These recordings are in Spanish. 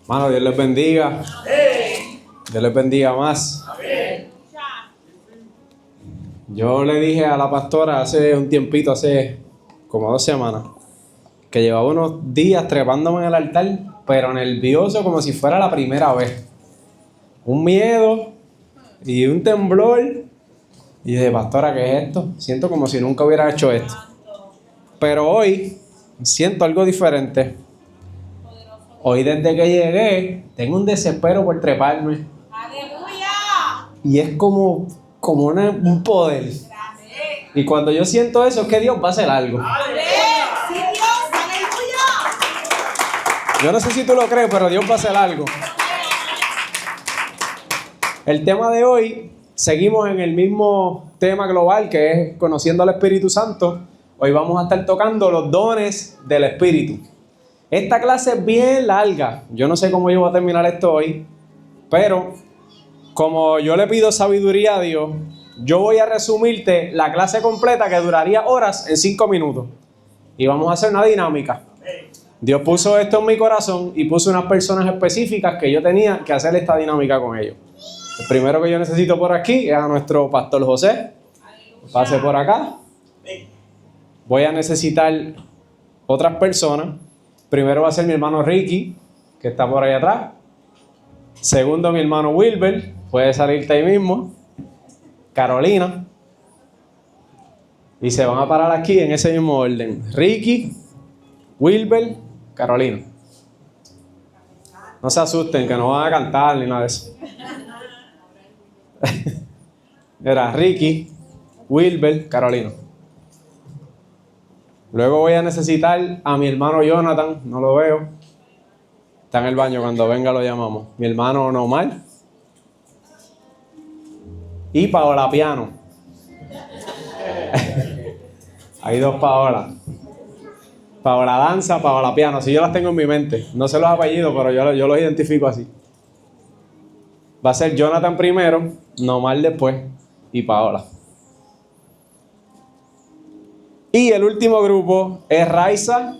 Hermano, Dios les bendiga. Dios les bendiga más. Yo le dije a la pastora hace un tiempito, hace como 2 semanas, que llevaba unos días trepándome en el altar, pero nervioso como si fuera la primera vez. Un miedo y un temblor. Y dije, pastora, ¿qué es esto? Siento como si nunca hubiera hecho esto. Pero hoy siento algo diferente. Hoy desde que llegué, tengo un desespero por treparme. ¡Aleluya! Y es como un poder. Y cuando yo siento eso, es que Dios va a hacer algo. ¡Amén! ¡Sí, Dios! ¡Aleluya! Yo no sé si tú lo crees, pero Dios va a hacer algo. El tema de hoy, seguimos en el mismo tema global que es conociendo al Espíritu Santo. Hoy vamos a estar tocando los dones del Espíritu. Esta clase es bien larga. Yo no sé cómo yo voy a terminar esto hoy, pero como yo le pido sabiduría a Dios, yo voy a resumirte la clase completa que duraría horas en 5 minutos. Y vamos a hacer una dinámica. Dios puso esto en mi corazón y puso unas personas específicas que yo tenía que hacer esta dinámica con ellos. El primero que yo necesito por aquí es a nuestro pastor José. Pase por acá. Voy a necesitar otras personas. Primero va a ser mi hermano Ricky, que está por ahí atrás. Segundo, mi hermano Wilber. Puede salirte ahí mismo. Carolina. Y se van a parar aquí en ese mismo orden. Ricky, Wilber, Carolina. No se asusten, que no van a cantar ni nada de eso. Era Ricky, Wilber, Carolina. Luego voy a necesitar a mi hermano Jonathan, no lo veo. Está en el baño, cuando venga lo llamamos. Mi hermano Nomar. Y Paola Piano. Hay 2 Paola. Paola Danza, Paola Piano. Si yo las tengo en mi mente. No sé los apellidos, pero yo los identifico así. Va a ser Jonathan primero, Nomar después y Paola. Y el último grupo es Raiza,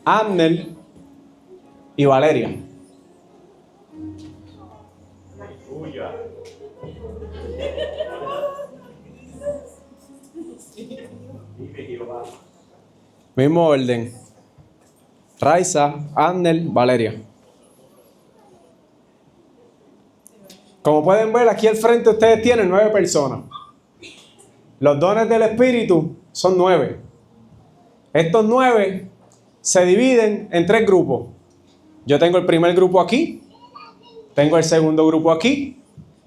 Amner y Valeria. Mismo orden. Raiza, Amner, Valeria. Como pueden ver, aquí al frente ustedes tienen 9 personas. Los dones del Espíritu son 9. Estos 9 se dividen en 3 grupos. Yo tengo el primer grupo aquí, tengo el segundo grupo aquí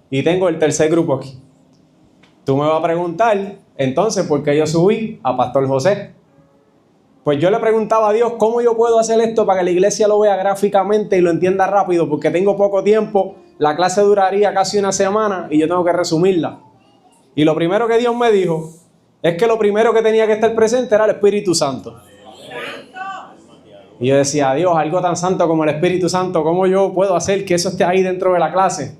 y tengo el tercer grupo aquí. Tú me vas a preguntar, entonces, ¿por qué yo subí a Pastor José? Pues yo le preguntaba a Dios, ¿cómo yo puedo hacer esto para que la iglesia lo vea gráficamente y lo entienda rápido? Porque tengo poco tiempo, la clase duraría casi 1 semana y yo tengo que resumirla. Y lo primero que Dios me dijo es que lo primero que tenía que estar presente era el Espíritu Santo. Y yo decía, Dios, algo tan santo como el Espíritu Santo, ¿cómo yo puedo hacer que eso esté ahí dentro de la clase?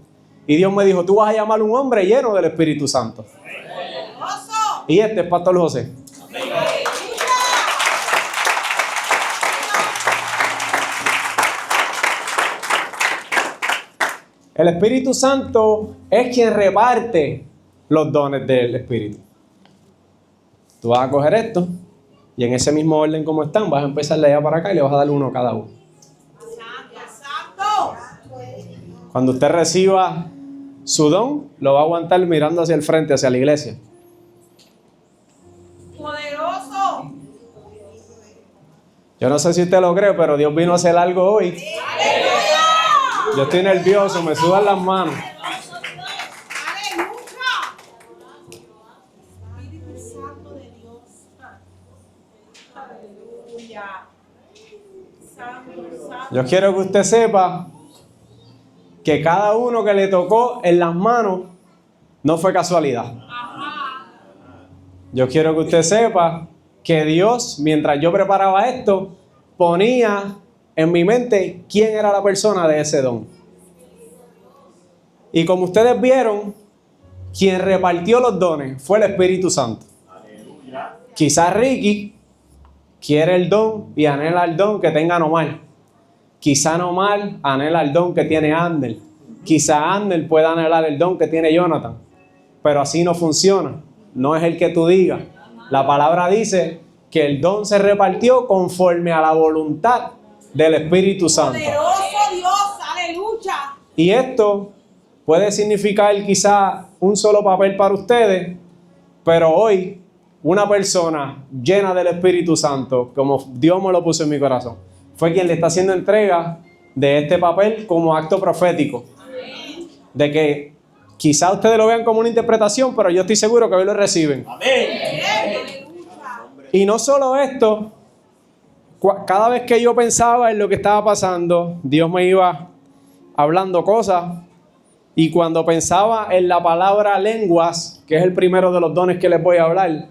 Y Dios me dijo, tú vas a llamar a un hombre lleno del Espíritu Santo. Y este es Pastor José. El Espíritu Santo es quien reparte los dones del Espíritu. Tú vas a coger esto y en ese mismo orden como están, vas a empezar de allá para acá y le vas a dar uno a cada uno. Cuando usted reciba su don, lo va a aguantar mirando hacia el frente, hacia la iglesia. ¡Poderoso! Yo no sé si usted lo cree, pero Dios vino a hacer algo hoy. ¡Aleluya! Yo estoy nervioso, me sudan las manos. Yo quiero que usted sepa que cada uno que le tocó en las manos no fue casualidad. Yo quiero que usted sepa que Dios, mientras yo preparaba esto, ponía en mi mente quién era la persona de ese don. Y como ustedes vieron, quien repartió los dones fue el Espíritu Santo. Quizás Ricky quiere el don y anhela el don que tenga Nomar. quizá Nomar anhela el don que tiene Ander. Quizá Ander pueda anhelar el don que tiene Jonathan. Pero así no funciona. No es el que tú digas. La palabra dice que el don se repartió conforme a la voluntad del Espíritu Santo. Poderoso Dios, aleluya. Y esto puede significar quizá un solo papel para ustedes, pero hoy una persona llena del Espíritu Santo, como Dios me lo puso en mi corazón, fue quien le está haciendo entrega de este papel como acto profético. De que quizá ustedes lo vean como una interpretación, pero yo estoy seguro que hoy lo reciben. Y no solo esto, cada vez que yo pensaba en lo que estaba pasando, Dios me iba hablando cosas. Y cuando pensaba en la palabra lenguas, que es el primero de los dones que les voy a hablar,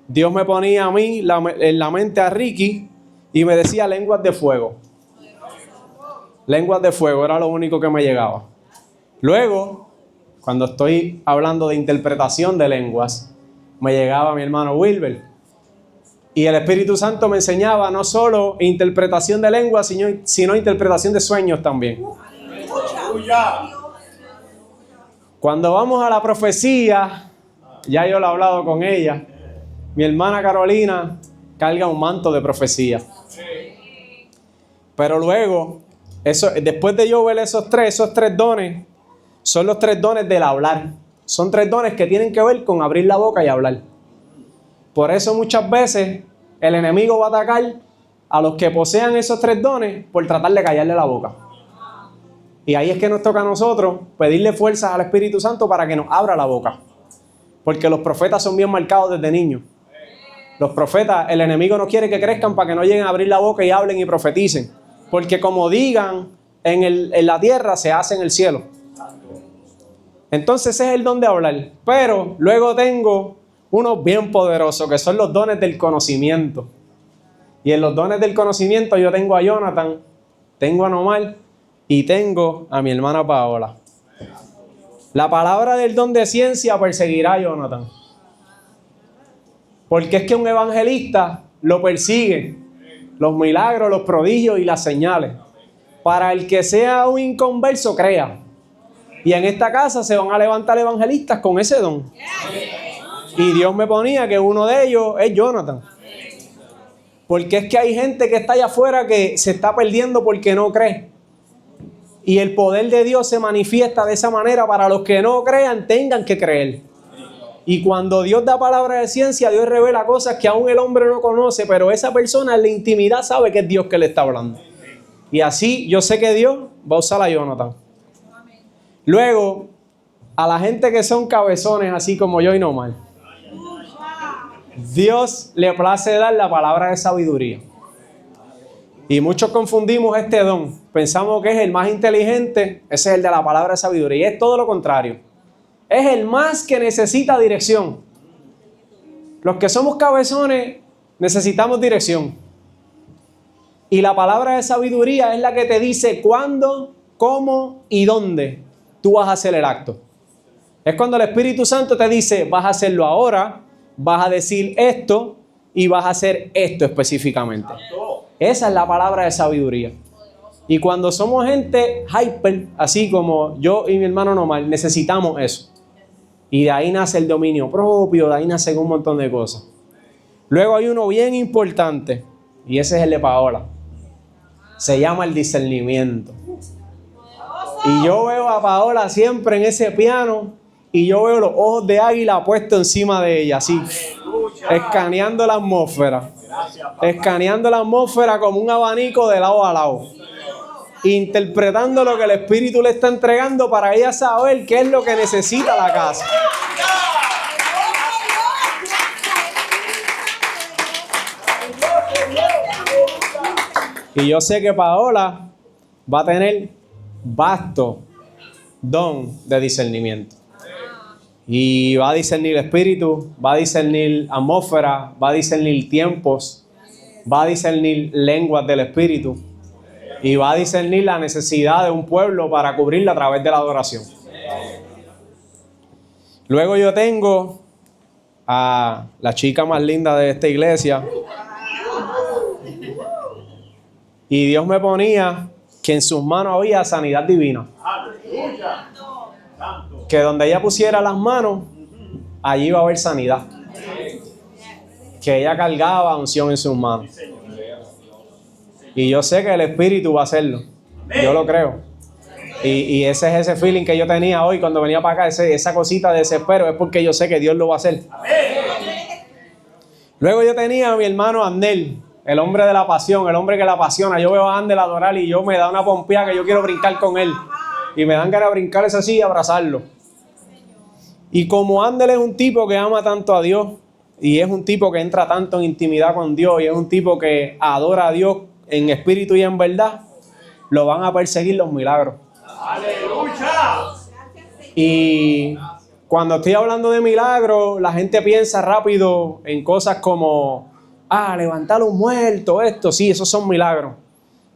Dios me ponía a mí en la mente a Ricky y me decía lenguas de fuego. Lenguas de fuego era lo único que me llegaba. Luego, cuando estoy hablando de interpretación de lenguas, me llegaba mi hermano Wilber. Y el Espíritu Santo me enseñaba no solo interpretación de lenguas, sino interpretación de sueños también. Cuando vamos a la profecía, ya yo lo he hablado con ella, mi hermana Carolina carga un manto de profecía. Pero luego, después de yo ver esos tres dones, son los 3 dones del hablar. Son 3 dones que tienen que ver con abrir la boca y hablar. Por eso muchas veces el enemigo va a atacar a los que posean esos 3 dones por tratar de callarle la boca. Y ahí es que nos toca a nosotros pedirle fuerzas al Espíritu Santo para que nos abra la boca. Porque los profetas son bien marcados desde niños. Los profetas, el enemigo no quiere que crezcan para que no lleguen a abrir la boca y hablen y profeticen. Porque como digan en la tierra, se hace en el cielo. Entonces ese es el don de hablar. Pero luego tengo unos bien poderosos que son los dones del conocimiento. Y en los dones del conocimiento yo tengo a Jonathan, tengo a Nomar y tengo a mi hermana Paola. La palabra del don de ciencia perseguirá a Jonathan. Porque es que un evangelista lo persigue. Los milagros, los prodigios y las señales. Para el que sea un inconverso, crea. Y en esta casa se van a levantar evangelistas con ese don. Y Dios me ponía que uno de ellos es Jonathan. Porque es que hay gente que está allá afuera que se está perdiendo porque no cree. Y el poder de Dios se manifiesta de esa manera para los que no crean, tengan que creer. Y cuando Dios da palabra de ciencia, Dios revela cosas que aún el hombre no conoce, pero esa persona en la intimidad sabe que es Dios que le está hablando. Y así yo sé que Dios va a usar a Jonathan. Luego, a la gente que son cabezones, así como yo y Nomar, Dios le place dar la palabra de sabiduría. Y muchos confundimos este don. Pensamos que es el más inteligente, ese es el de la palabra de sabiduría. Y es todo lo contrario. Es el más que necesita dirección. Los que somos cabezones necesitamos dirección. Y la palabra de sabiduría es la que te dice cuándo, cómo y dónde tú vas a hacer el acto. Es cuando el Espíritu Santo te dice, vas a hacerlo ahora, vas a decir esto y vas a hacer esto específicamente. Esa es la palabra de sabiduría. Y cuando somos gente hyper, así como yo y mi hermano Nomar, necesitamos eso. Y de ahí nace el dominio propio, de ahí nacen un montón de cosas. Luego hay uno bien importante, y ese es el de Paola. Se llama el discernimiento. Y yo veo a Paola siempre en ese piano, y yo veo los ojos de águila puestos encima de ella, así, escaneando la atmósfera. Escaneando la atmósfera como un abanico de lado a lado. Interpretando lo que el Espíritu le está entregando para ella saber qué es lo que necesita la casa. Y yo sé que Paola va a tener vasto don de discernimiento. Y va a discernir espíritu, va a discernir atmósfera, va a discernir tiempos, va a discernir lenguas del espíritu y va a discernir la necesidad de un pueblo para cubrirla a través de la adoración. Luego yo tengo a la chica más linda de esta iglesia y Dios me ponía que en sus manos había sanidad divina. Aleluya. Que donde ella pusiera las manos, allí iba a haber sanidad. Que ella cargaba unción en sus manos. Y yo sé que el Espíritu va a hacerlo. Yo lo creo. Y ese es ese feeling que yo tenía hoy cuando venía para acá, esa cosita de desespero, es porque yo sé que Dios lo va a hacer. Luego yo tenía a mi hermano Andel, el hombre de la pasión, el hombre que la apasiona. Yo veo a Andel adorar y yo me da una pompía que yo quiero brincar con él. Y me dan ganas de brincar eso así y abrazarlo. Y como Andel es un tipo que ama tanto a Dios, y es un tipo que entra tanto en intimidad con Dios, y es un tipo que adora a Dios en espíritu y en verdad, lo van a perseguir los milagros. Aleluya. Y cuando estoy hablando de milagros, la gente piensa rápido en cosas como, levantar un muerto, esto, sí, esos son milagros.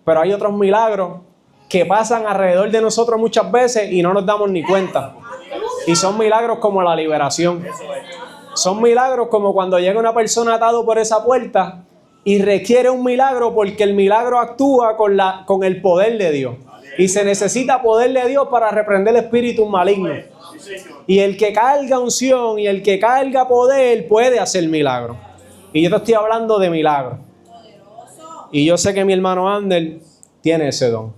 Pero hay otros milagros que pasan alrededor de nosotros muchas veces y no nos damos ni cuenta. Y son milagros como la liberación. Son milagros como cuando llega una persona atado por esa puerta y requiere un milagro porque el milagro actúa con el poder de Dios. Y se necesita poder de Dios para reprender espíritus malignos. Y el que carga unción y el que carga poder puede hacer milagros. Y yo te estoy hablando de milagros. Y yo sé que mi hermano Ander tiene ese don.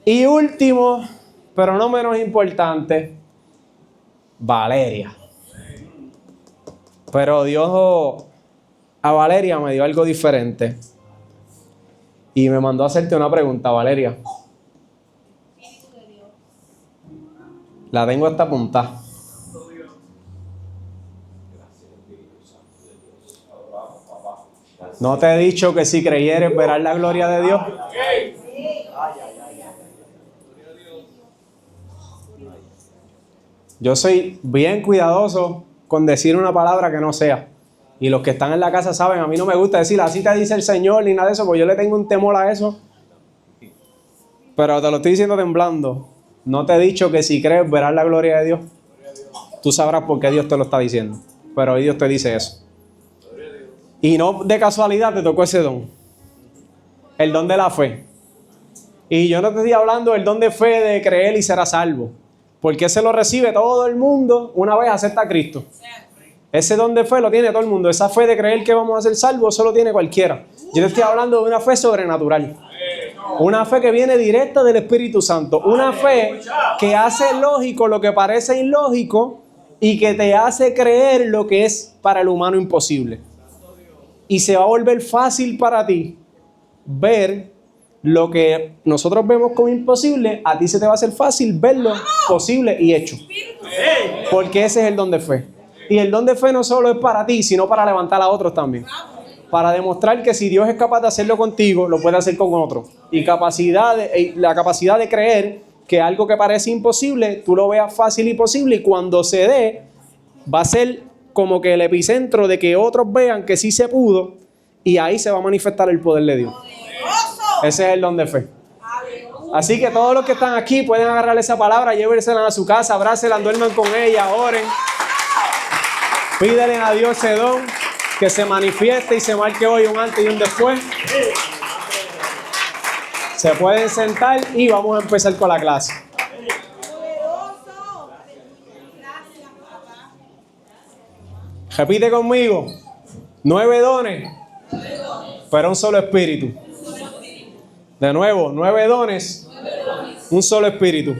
Y último, pero no menos importante, Valeria. Pero Dios a Valeria me dio algo diferente. Y me mandó a hacerte una pregunta, Valeria. La tengo hasta apuntada. ¿No te he dicho que si creyeres verás la gloria de Dios? Yo soy bien cuidadoso con decir una palabra que no sea. Y los que están en la casa saben, a mí no me gusta decir así te dice el Señor ni nada de eso, porque yo le tengo un temor a eso. Pero te lo estoy diciendo temblando. No te he dicho que si crees verás la gloria de Dios. Tú sabrás por qué Dios te lo está diciendo. Pero hoy Dios te dice eso. Y no de casualidad te tocó ese don. El don de la fe. Y yo no te estoy hablando del don de fe de creer y será salvo. Porque se lo recibe todo el mundo una vez acepta a Cristo. Ese don de fe lo tiene todo el mundo. Esa fe de creer que vamos a ser salvos solo tiene cualquiera. Yo te estoy hablando de una fe sobrenatural. Una fe que viene directa del Espíritu Santo. Una fe que hace lógico lo que parece ilógico y que te hace creer lo que es para el humano imposible. Y se va a volver fácil para ti ver lo que nosotros vemos como imposible. A ti se te va a hacer fácil verlo posible y hecho. Porque ese es el don de fe. Y el don de fe no solo es para ti, sino para levantar a otros también. Para demostrar que si Dios es capaz de hacerlo contigo, lo puede hacer con otros. Y la capacidad de creer que algo que parece imposible, tú lo veas fácil y posible. Y cuando se dé, va a ser como que el epicentro de que otros vean que sí se pudo. Y ahí se va a manifestar el poder de Dios. Ese es el don de fe. Así que todos los que están aquí pueden agarrar esa palabra, llévensela a su casa, abrácenla, duerman con ella, oren. Pídele a Dios ese don, que se manifieste y se marque hoy un antes y un después. Se pueden sentar y vamos a empezar con la clase. Repite conmigo. 9 dones, pero un solo espíritu. De nuevo, 9 dones, un solo espíritu.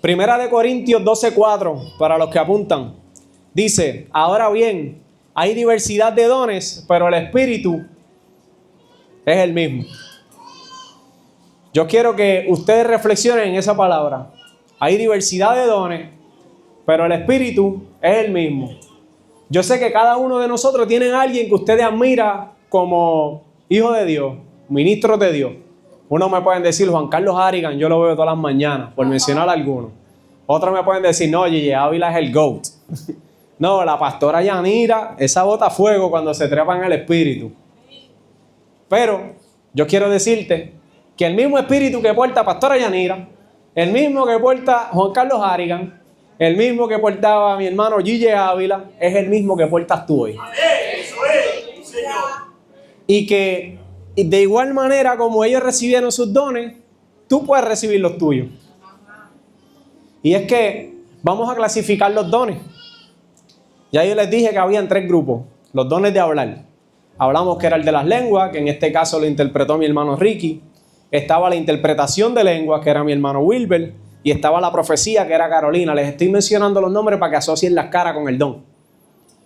Primera de Corintios 12:4, para los que apuntan. Dice, ahora bien, hay diversidad de dones, pero el Espíritu es el mismo. Yo quiero que ustedes reflexionen en esa palabra. Hay diversidad de dones, pero el Espíritu es el mismo. Yo sé que cada uno de nosotros tiene a alguien que ustedes admira como hijo de Dios, ministro de Dios. Unos me pueden decir Juan Carlos Harrigan, yo lo veo todas las mañanas, por mencionar algunos. Otros me pueden decir, no, Gigi Ávila es el GOAT. No, la pastora Yanira, esa bota fuego cuando se trepa en el espíritu. Pero yo quiero decirte que el mismo espíritu que porta pastora Yanira, el mismo que porta Juan Carlos Harrigan, el mismo que portaba mi hermano Gigi Ávila, es el mismo que portas tú hoy. Y que Y de igual manera como ellos recibieron sus dones, tú puedes recibir los tuyos. Y es que vamos a clasificar los dones. Ya yo les dije que habían 3 grupos. Los dones de hablar. Hablamos que era el de las lenguas, que en este caso lo interpretó mi hermano Ricky. Estaba la interpretación de lenguas, que era mi hermano Wilber. Y estaba la profecía, que era Carolina. Les estoy mencionando los nombres para que asocien las caras con el don.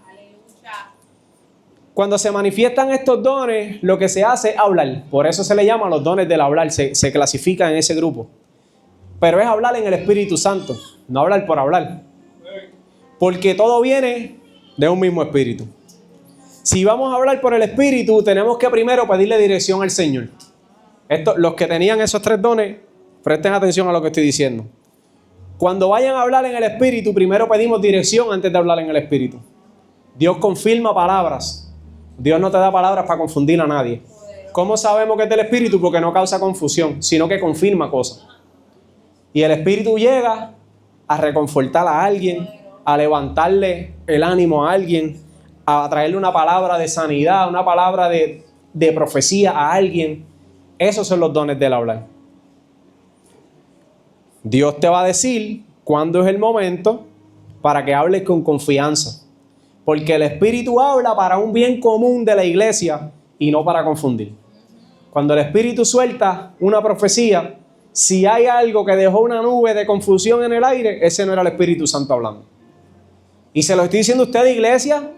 Aleluya. Cuando se manifiestan estos dones, lo que se hace es hablar. Por eso se le llama los dones del hablar. Se clasifican en ese grupo. Pero es hablar en el Espíritu Santo. No hablar por hablar. Porque todo viene de un mismo Espíritu. Si vamos a hablar por el Espíritu, tenemos que primero pedirle dirección al Señor. Los que tenían esos 3 dones, presten atención a lo que estoy diciendo. Cuando vayan a hablar en el Espíritu, primero pedimos dirección antes de hablar en el Espíritu. Dios confirma palabras. Dios no te da palabras para confundir a nadie. ¿Cómo sabemos que es del Espíritu? Porque no causa confusión, sino que confirma cosas. Y el Espíritu llega a reconfortar a alguien, a levantarle el ánimo a alguien, a traerle una palabra de sanidad, una palabra de profecía a alguien. Esos son los dones del hablar. Dios te va a decir cuándo es el momento para que hables con confianza. Porque el Espíritu habla para un bien común de la iglesia y no para confundir. Cuando el Espíritu suelta una profecía, si hay algo que dejó una nube de confusión en el aire, ese no era el Espíritu Santo hablando. Y se lo estoy diciendo a usted, iglesia,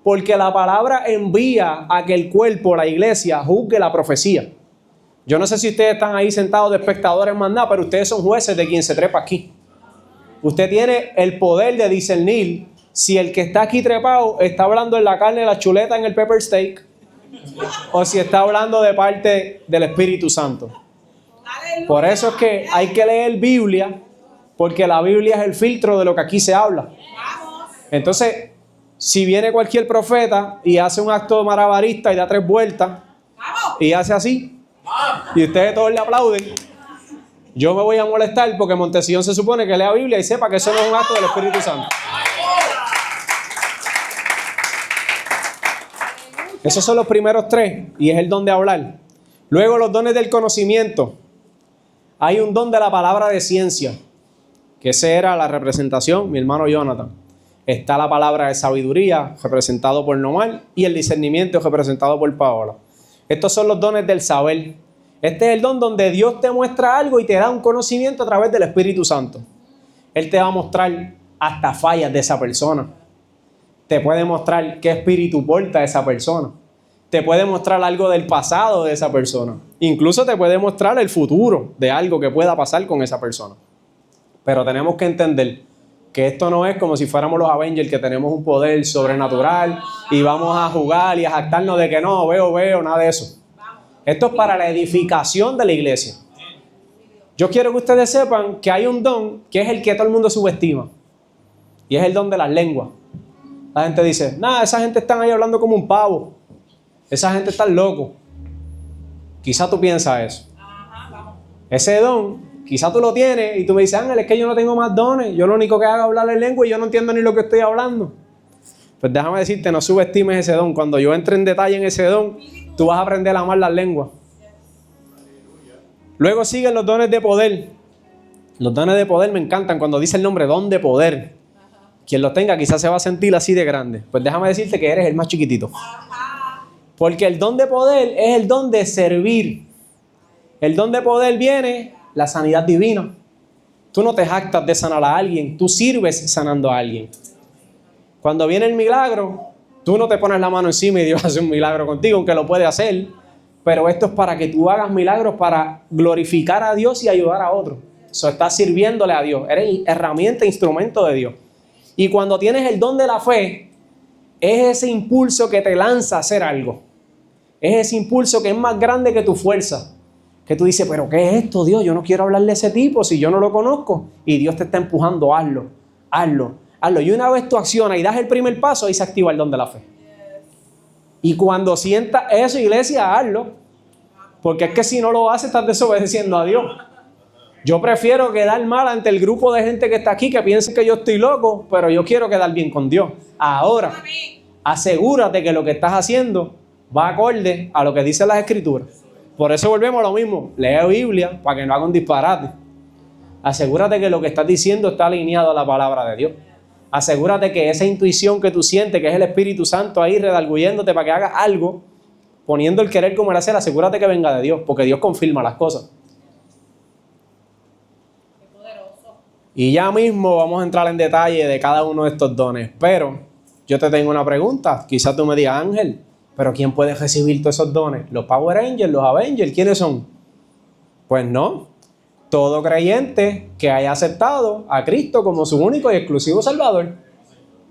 porque la palabra envía a que el cuerpo, la iglesia, juzgue la profecía. Yo no sé si ustedes están ahí sentados de espectadores más nada, pero ustedes son jueces de quien se trepa aquí. Usted tiene el poder de discernir si el que está aquí trepado está hablando en la carne, la chuleta, en el pepper steak, o si está hablando de parte del Espíritu Santo. Aleluya. Por eso es que hay que leer Biblia, porque la Biblia es el filtro de lo que aquí se habla. Vamos. Entonces, si viene cualquier profeta y hace un acto malabarista y da 3 vueltas Vamos. y hace así, y ustedes todos le aplauden, yo me voy a molestar porque Montesillón se supone que lea Biblia y sepa que eso no es un acto del Espíritu Santo. Esos son los primeros 3 y es el don de hablar. Luego los dones del conocimiento. Hay un don de la palabra de ciencia, que esa era la representación, mi hermano Jonathan. Está la palabra de sabiduría, representado por Nomar, y el discernimiento, representado por Paola. Estos son los dones del saber. Este es el don donde Dios te muestra algo y te da un conocimiento a través del Espíritu Santo. Él te va a mostrar hasta fallas de esa persona. Te puede mostrar qué espíritu porta esa persona. Te puede mostrar algo del pasado de esa persona. Incluso te puede mostrar el futuro de algo que pueda pasar con esa persona. Pero tenemos que entender que esto no es como si fuéramos los Avengers, que tenemos un poder sobrenatural y vamos a jugar y a jactarnos de que no, veo, nada de eso. Esto es para la edificación de la iglesia. Yo quiero que ustedes sepan que hay un don que es el que todo el mundo subestima. Y es el don de las lenguas. La gente dice, nada, esa gente está ahí hablando como un pavo. Esa gente está loco. Quizá tú piensas eso. Ese don, quizá tú lo tienes y tú me dices, Ángel, es que yo no tengo más dones. Yo lo único que hago es hablar en lengua y yo no entiendo ni lo que estoy hablando. Pues déjame decirte, no subestimes ese don. Cuando yo entre en detalle en ese don, tú vas a aprender a amar las lenguas. Luego siguen los dones de poder. Los dones de poder me encantan cuando dice el nombre don de poder. Quien lo tenga quizás se va a sentir así de grande. Pues déjame decirte que eres el más chiquitito. Porque el don de poder es el don de servir. El don de poder viene la sanidad divina. Tú no te jactas de sanar a alguien, tú sirves sanando a alguien. Cuando viene el milagro, tú no te pones la mano encima y Dios hace un milagro contigo, aunque lo puede hacer. Pero esto es para que tú hagas milagros para glorificar a Dios y ayudar a otros. Eso estás sirviéndole a Dios. Eres herramienta, instrumento de Dios. Y cuando tienes el don de la fe, es ese impulso que te lanza a hacer algo. Es ese impulso que es más grande que tu fuerza. Que tú dices, pero ¿qué es esto, Dios? Yo no quiero hablarle a ese tipo si yo no lo conozco. Y Dios te está empujando, hazlo. Y una vez tú accionas y das el primer paso, ahí se activa el don de la fe. Y cuando sientas eso, iglesia, hazlo. Porque es que si no lo haces, estás desobedeciendo a Dios. Yo prefiero quedar mal ante el grupo de gente que está aquí, que piensa que yo estoy loco, pero yo quiero quedar bien con Dios. Ahora, asegúrate que lo que estás haciendo va acorde a lo que dicen las Escrituras. Por eso volvemos a lo mismo. Lee Biblia para que no haga un disparate. Asegúrate que lo que estás diciendo está alineado a la palabra de Dios. Asegúrate que esa intuición que tú sientes, que es el Espíritu Santo ahí redarguyéndote para que hagas algo, poniendo el querer como el hacer, asegúrate que venga de Dios, porque Dios confirma las cosas. Qué poderoso. Y ya mismo vamos a entrar en detalle de cada uno de estos dones. Pero yo te tengo una pregunta. Quizás tú me digas, Ángel, ¿pero quién puede recibir todos esos dones? ¿Los Power Rangers, los Avengers? ¿Quiénes son? Pues no. Todo creyente que haya aceptado a Cristo como su único y exclusivo Salvador.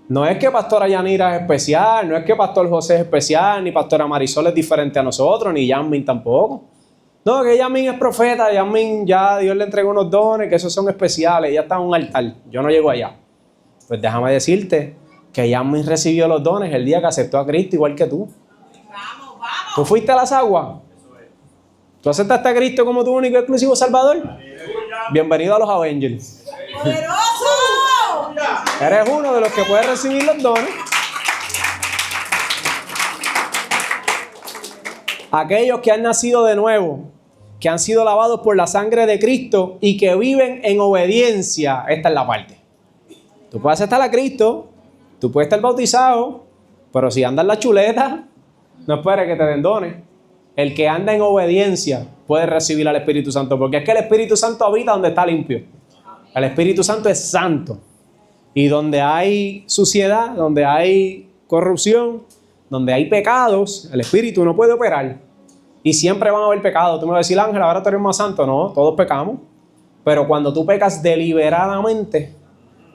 No es que Pastora Yanira es especial, no es que Pastor José es especial, ni Pastora Marisol es diferente a nosotros, ni Yasmin tampoco. No, que Yasmin es profeta, Yasmin ya Dios le entregó unos dones, que esos son especiales, ella está en un altar, yo no llego allá. Pues déjame decirte que Yasmin recibió los dones el día que aceptó a Cristo igual que tú. Vamos, vamos. ¿Tú fuiste a las aguas? ¿Tú aceptaste a Cristo como tu único y exclusivo Salvador? Bienvenido a los Avengers. ¡Poderoso! Eres uno de los que puede recibir los dones. Aquellos que han nacido de nuevo, que han sido lavados por la sangre de Cristo y que viven en obediencia. Esta es la parte. Tú puedes aceptar a Cristo, tú puedes estar bautizado, pero si andas en la chuleta, no esperes que te den dones. El que anda en obediencia puede recibir al Espíritu Santo, porque es que el Espíritu Santo habita donde está limpio. El Espíritu Santo es santo. Y donde hay suciedad, donde hay corrupción, donde hay pecados, el Espíritu no puede operar. Y siempre van a haber pecados. Tú me vas a decir, Ángel, ahora tú eres más santo. No, todos pecamos. Pero cuando tú pecas deliberadamente,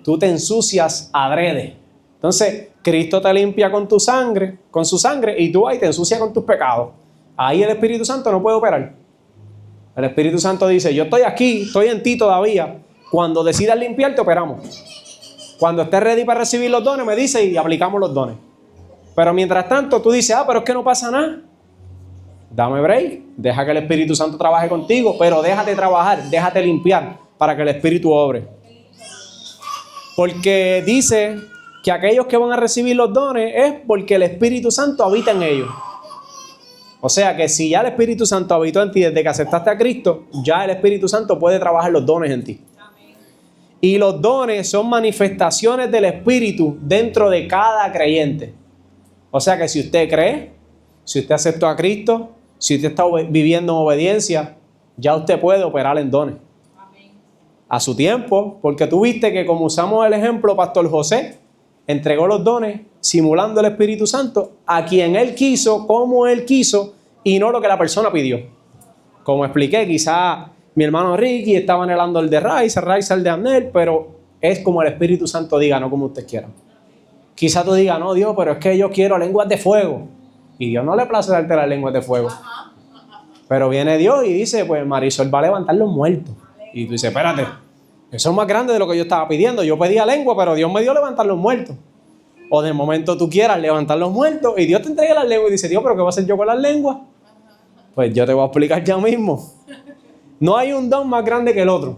tú te ensucias adrede. Entonces, Cristo te limpia con tu sangre, con su sangre, y tú ahí te ensucias con tus pecados. Ahí el Espíritu Santo no puede operar. El Espíritu Santo dice, yo estoy aquí, estoy en ti todavía. Cuando decidas limpiarte, operamos. Cuando estés ready para recibir los dones, me dice y aplicamos los dones. Pero mientras tanto, tú dices, pero es que no pasa nada. Dame break, deja que el Espíritu Santo trabaje contigo, pero déjate trabajar, déjate limpiar para que el Espíritu obre. Porque dice que aquellos que van a recibir los dones es porque el Espíritu Santo habita en ellos. O sea que si ya el Espíritu Santo habitó en ti desde que aceptaste a Cristo, ya el Espíritu Santo puede trabajar los dones en ti. Y los dones son manifestaciones del Espíritu dentro de cada creyente. O sea que si usted cree, si usted aceptó a Cristo, si usted está viviendo en obediencia, ya usted puede operar en dones. A su tiempo, porque tú viste que como usamos el ejemplo, Pastor José entregó los dones simulando el Espíritu Santo a quien él quiso, como él quiso, y no lo que la persona pidió. Como expliqué, quizá mi hermano Ricky estaba anhelando el de Raiza el de Amnel, pero es como el Espíritu Santo diga, no como usted quiera. Quizá tú digas, no Dios, pero es que yo quiero lenguas de fuego. Y Dios no le place darte las lenguas de fuego. Pero viene Dios y dice, pues Marisol va a levantar los muertos. Y tú dices, espérate, eso es más grande de lo que yo estaba pidiendo. Yo pedía lengua, pero Dios me dio levantar los muertos. O de momento tú quieras levantar los muertos y Dios te entrega las lenguas y dice, Dios, ¿pero qué voy a hacer yo con las lenguas? Pues yo te voy a explicar ya mismo. No hay un don más grande que el otro.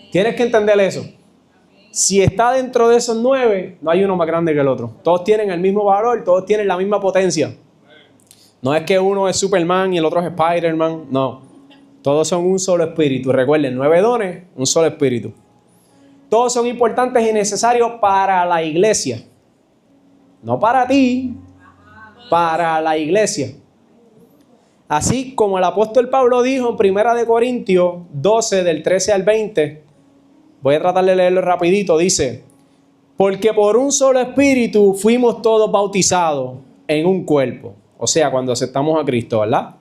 Tienes que entender eso. Si está dentro de esos 9, no hay uno más grande que el otro. Todos tienen el mismo valor, todos tienen la misma potencia. No es que uno es Superman y el otro es Spider-Man, no. Todos son un solo espíritu. Recuerden, 9 dones, un solo espíritu. Todos son importantes y necesarios para la iglesia. No para ti, para la iglesia. Así como el apóstol Pablo dijo en 1 Corintios 12, del 13 al 20, voy a tratar de leerlo rapidito, dice, porque por un solo espíritu fuimos todos bautizados en un cuerpo. O sea, cuando aceptamos a Cristo, ¿verdad?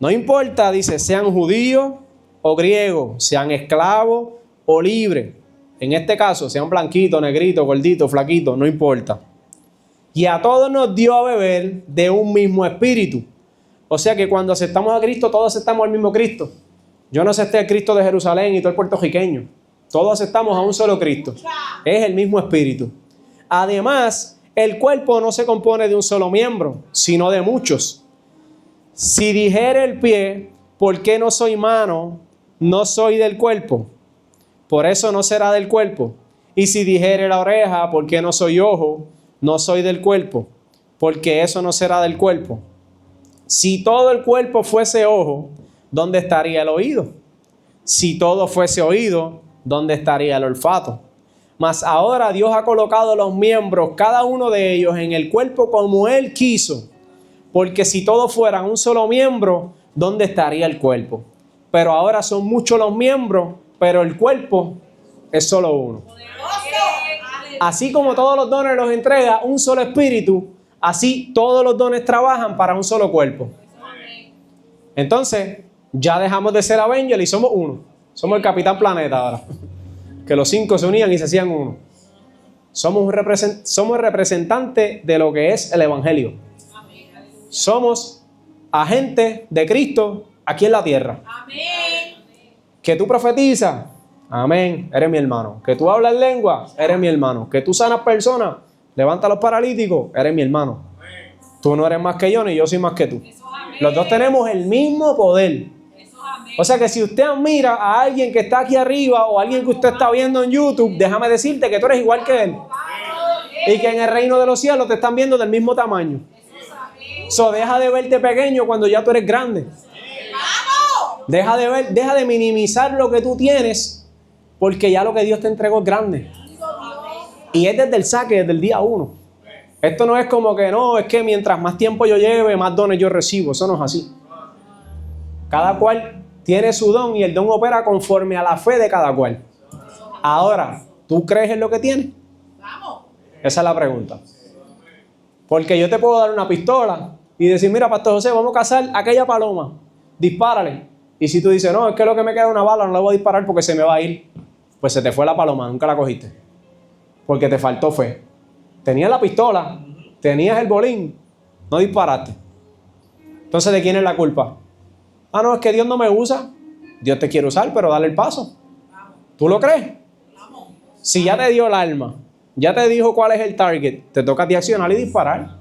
No importa, dice, sean judíos o griegos, sean esclavos o libres. En este caso, sean blanquitos, negritos, gorditos, flaquitos, no importa. Y a todos nos dio a beber de un mismo espíritu. O sea que cuando aceptamos a Cristo, todos aceptamos al mismo Cristo. Yo no acepté al Cristo de Jerusalén y todo el puertorriqueño. Todos aceptamos a un solo Cristo. Es el mismo espíritu. Además, el cuerpo no se compone de un solo miembro, sino de muchos. Si dijere el pie, ¿por qué no soy mano? No soy del cuerpo. Por eso no será del cuerpo. Y si dijere la oreja, ¿por qué no soy ojo? No soy del cuerpo. Porque eso no será del cuerpo. Si todo el cuerpo fuese ojo, ¿dónde estaría el oído? Si todo fuese oído, ¿dónde estaría el olfato? Mas ahora Dios ha colocado los miembros, cada uno de ellos, en el cuerpo como Él quiso. Porque si todos fueran un solo miembro, ¿dónde estaría el cuerpo? Pero ahora son muchos los miembros, pero el cuerpo es solo uno. Así como todos los dones los entrega un solo espíritu, así todos los dones trabajan para un solo cuerpo. Entonces, ya dejamos de ser Avengers y somos uno. Somos el Capitán Planeta ahora. Que los 5 se unían y se hacían uno. Somos el representante de lo que es el Evangelio. Somos agentes de Cristo aquí en la tierra. Que tú profetizas, amén, eres mi hermano. Que tú hablas lengua, eres mi hermano. Que tú sanas personas, levantas a los paralíticos, eres mi hermano. Tú no eres más que yo, ni yo soy más que tú. Los dos tenemos el mismo poder. O sea que si usted admira a alguien que está aquí arriba o a alguien que usted está viendo en YouTube, déjame decirte que tú eres igual que él. Y que en el reino de los cielos te están viendo del mismo tamaño. So, deja de verte pequeño cuando ya tú eres grande. Deja de minimizar lo que tú tienes, porque ya lo que Dios te entregó es grande. Y es desde el saque, desde el día 1. Esto no es como que no, es que mientras más tiempo yo lleve, más dones yo recibo. Eso no es así. Cada cual tiene su don y el don opera conforme a la fe de cada cual. Ahora, ¿tú crees en lo que tienes? Esa es la pregunta. Porque yo te puedo dar una pistola y decir, mira, Pastor José, vamos a cazar aquella paloma. Dispárale. Y si tú dices, no, es que lo que me queda es una bala, no la voy a disparar porque se me va a ir. Pues se te fue la paloma, nunca la cogiste. Porque te faltó fe. Tenías la pistola, tenías el bolín, no disparaste. Entonces, ¿de quién es la culpa? Ah, no, es que Dios no me usa. Dios te quiere usar, pero dale el paso. ¿Tú lo crees? Si ya te dio el arma, ya te dijo cuál es el target, te toca a ti accionar y disparar.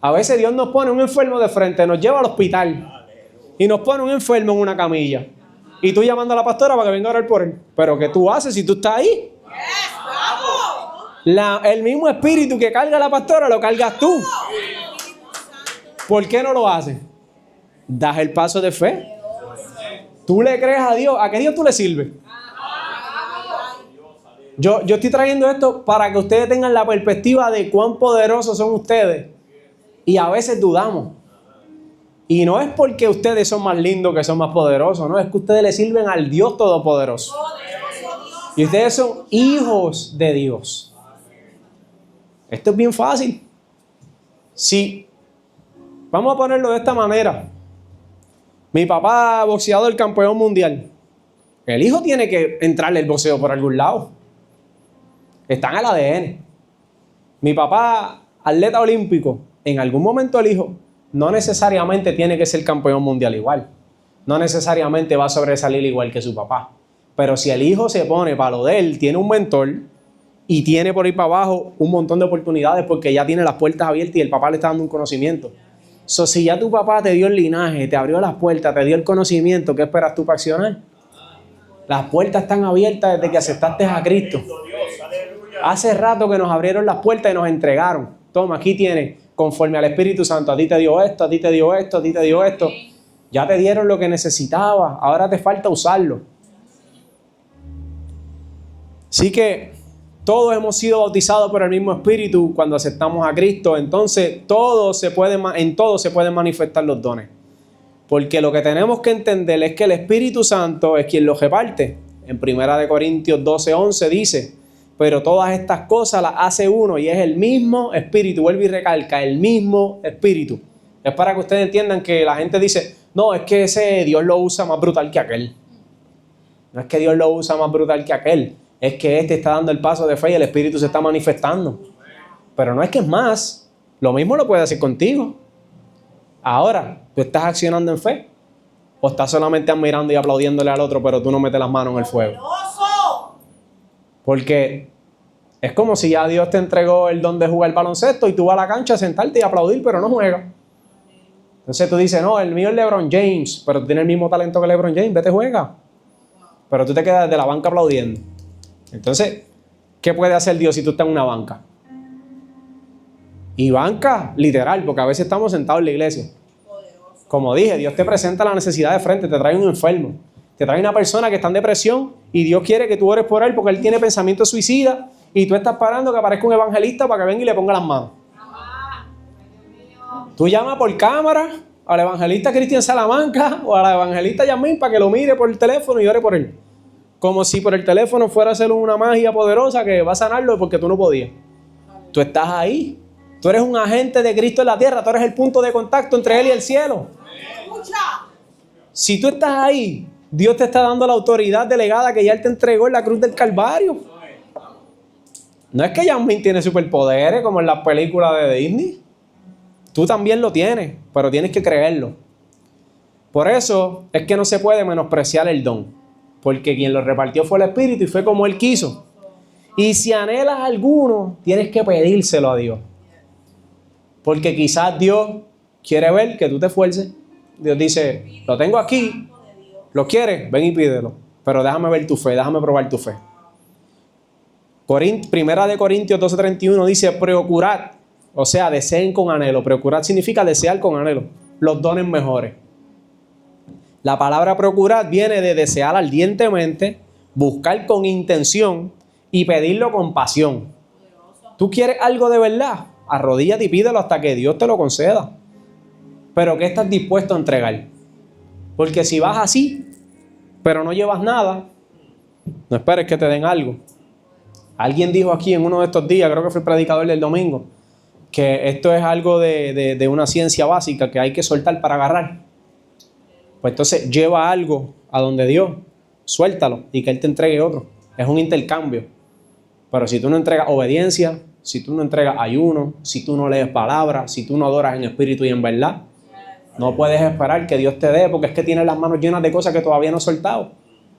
A veces Dios nos pone un enfermo de frente, nos lleva al hospital y nos pone un enfermo en una camilla. Y tú llamando a la pastora para que venga a orar por él. ¿Pero qué tú haces si tú estás ahí? El mismo espíritu que carga a la pastora lo cargas tú. ¿Por qué no lo haces? Das el paso de fe. Tú le crees a Dios. ¿A qué Dios tú le sirves? Yo estoy trayendo esto para que ustedes tengan la perspectiva de cuán poderosos son ustedes. Y a veces dudamos. Y no es porque ustedes son más lindos que son más poderosos. No, es que ustedes le sirven al Dios Todopoderoso. Y ustedes son hijos de Dios. Esto es bien fácil. Sí. Vamos a ponerlo de esta manera. Mi papá, boxeador, campeón mundial. El hijo tiene que entrarle el boxeo por algún lado. Está en el ADN. Mi papá, atleta olímpico. En algún momento el hijo no necesariamente tiene que ser campeón mundial igual. No necesariamente va a sobresalir igual que su papá. Pero si el hijo se pone para lo de él, tiene un mentor y tiene por ahí para abajo un montón de oportunidades porque ya tiene las puertas abiertas y el papá le está dando un conocimiento. So, si ya tu papá te dio el linaje, te abrió las puertas, te dio el conocimiento, ¿qué esperas tú para accionar? Las puertas están abiertas desde que aceptaste a Cristo. Hace rato que nos abrieron las puertas y nos entregaron. Toma, aquí tienes, conforme al Espíritu Santo. A ti te dio esto, a ti te dio esto, a ti te dio esto. Ya te dieron lo que necesitabas. Ahora te falta usarlo. Así que todos hemos sido bautizados por el mismo Espíritu cuando aceptamos a Cristo. Entonces, en todo se pueden manifestar los dones. Porque lo que tenemos que entender es que el Espíritu Santo es quien los reparte. En 1 Corintios 12:11 dice, pero todas estas cosas las hace uno y es el mismo Espíritu. Vuelve y recalca, el mismo Espíritu. Es para que ustedes entiendan que la gente dice, no, es que ese Dios lo usa más brutal que aquel. No es que Dios lo usa más brutal que aquel. Es que este está dando el paso de fe y el Espíritu se está manifestando. Pero no es que es más. Lo mismo lo puede hacer contigo. Ahora, ¿tú estás accionando en fe? ¿O estás solamente admirando y aplaudiéndole al otro, pero tú no metes las manos en el fuego? Porque es como si ya Dios te entregó el don de jugar baloncesto y tú vas a la cancha a sentarte y aplaudir, pero no juegas. Entonces tú dices, no, el mío es LeBron James, pero tú tienes el mismo talento que LeBron James, vete juega. Pero tú te quedas desde la banca aplaudiendo. Entonces, ¿qué puede hacer Dios si tú estás en una banca? Y banca, literal, porque a veces estamos sentados en la iglesia. Como dije, Dios te presenta la necesidad de frente, te trae un enfermo, te trae una persona que está en depresión y Dios quiere que tú ores por él porque él tiene pensamientos suicidas y tú estás esperando que aparezca un evangelista para que venga y le ponga las manos. Tú llamas por cámara al evangelista Cristian Salamanca o a la evangelista Yasmín para que lo mire por el teléfono y ore por él. Como si por el teléfono fuera a hacer una magia poderosa que va a sanarlo porque tú no podías. Tú estás ahí. Tú eres un agente de Cristo en la tierra. Tú eres el punto de contacto entre Él y el cielo. Si tú estás ahí, Dios te está dando la autoridad delegada que ya Él te entregó en la cruz del Calvario. No es que Yasmín tiene superpoderes como en las películas de Disney. Tú también lo tienes, pero tienes que creerlo. Por eso es que no se puede menospreciar el don. Porque quien lo repartió fue el Espíritu y fue como Él quiso. Y si anhelas alguno, tienes que pedírselo a Dios. Porque quizás Dios quiere ver que tú te esfuerces. Dios dice, lo tengo aquí, ¿lo quieres? Ven y pídelo. Pero déjame ver tu fe, déjame probar tu fe. Primera de Corintios 12:31 dice, procurad, o sea, deseen con anhelo. Procurad significa desear con anhelo los dones mejores. La palabra procurar viene de desear ardientemente, buscar con intención y pedirlo con pasión. ¿Tú quieres algo de verdad? Arrodíllate y pídelo hasta que Dios te lo conceda. Pero ¿qué estás dispuesto a entregar? Porque si vas así, pero no llevas nada, no esperes que te den algo. Alguien dijo aquí en uno de estos días, creo que fue el predicador del domingo, que esto es algo de una ciencia básica que hay que soltar para agarrar. Pues entonces lleva algo a donde Dios, suéltalo y que Él te entregue otro. Es un intercambio. Pero si tú no entregas obediencia, si tú no entregas ayuno, si tú no lees palabras, si tú no adoras en espíritu y en verdad, no puedes esperar que Dios te dé porque es que tienes las manos llenas de cosas que todavía no has soltado.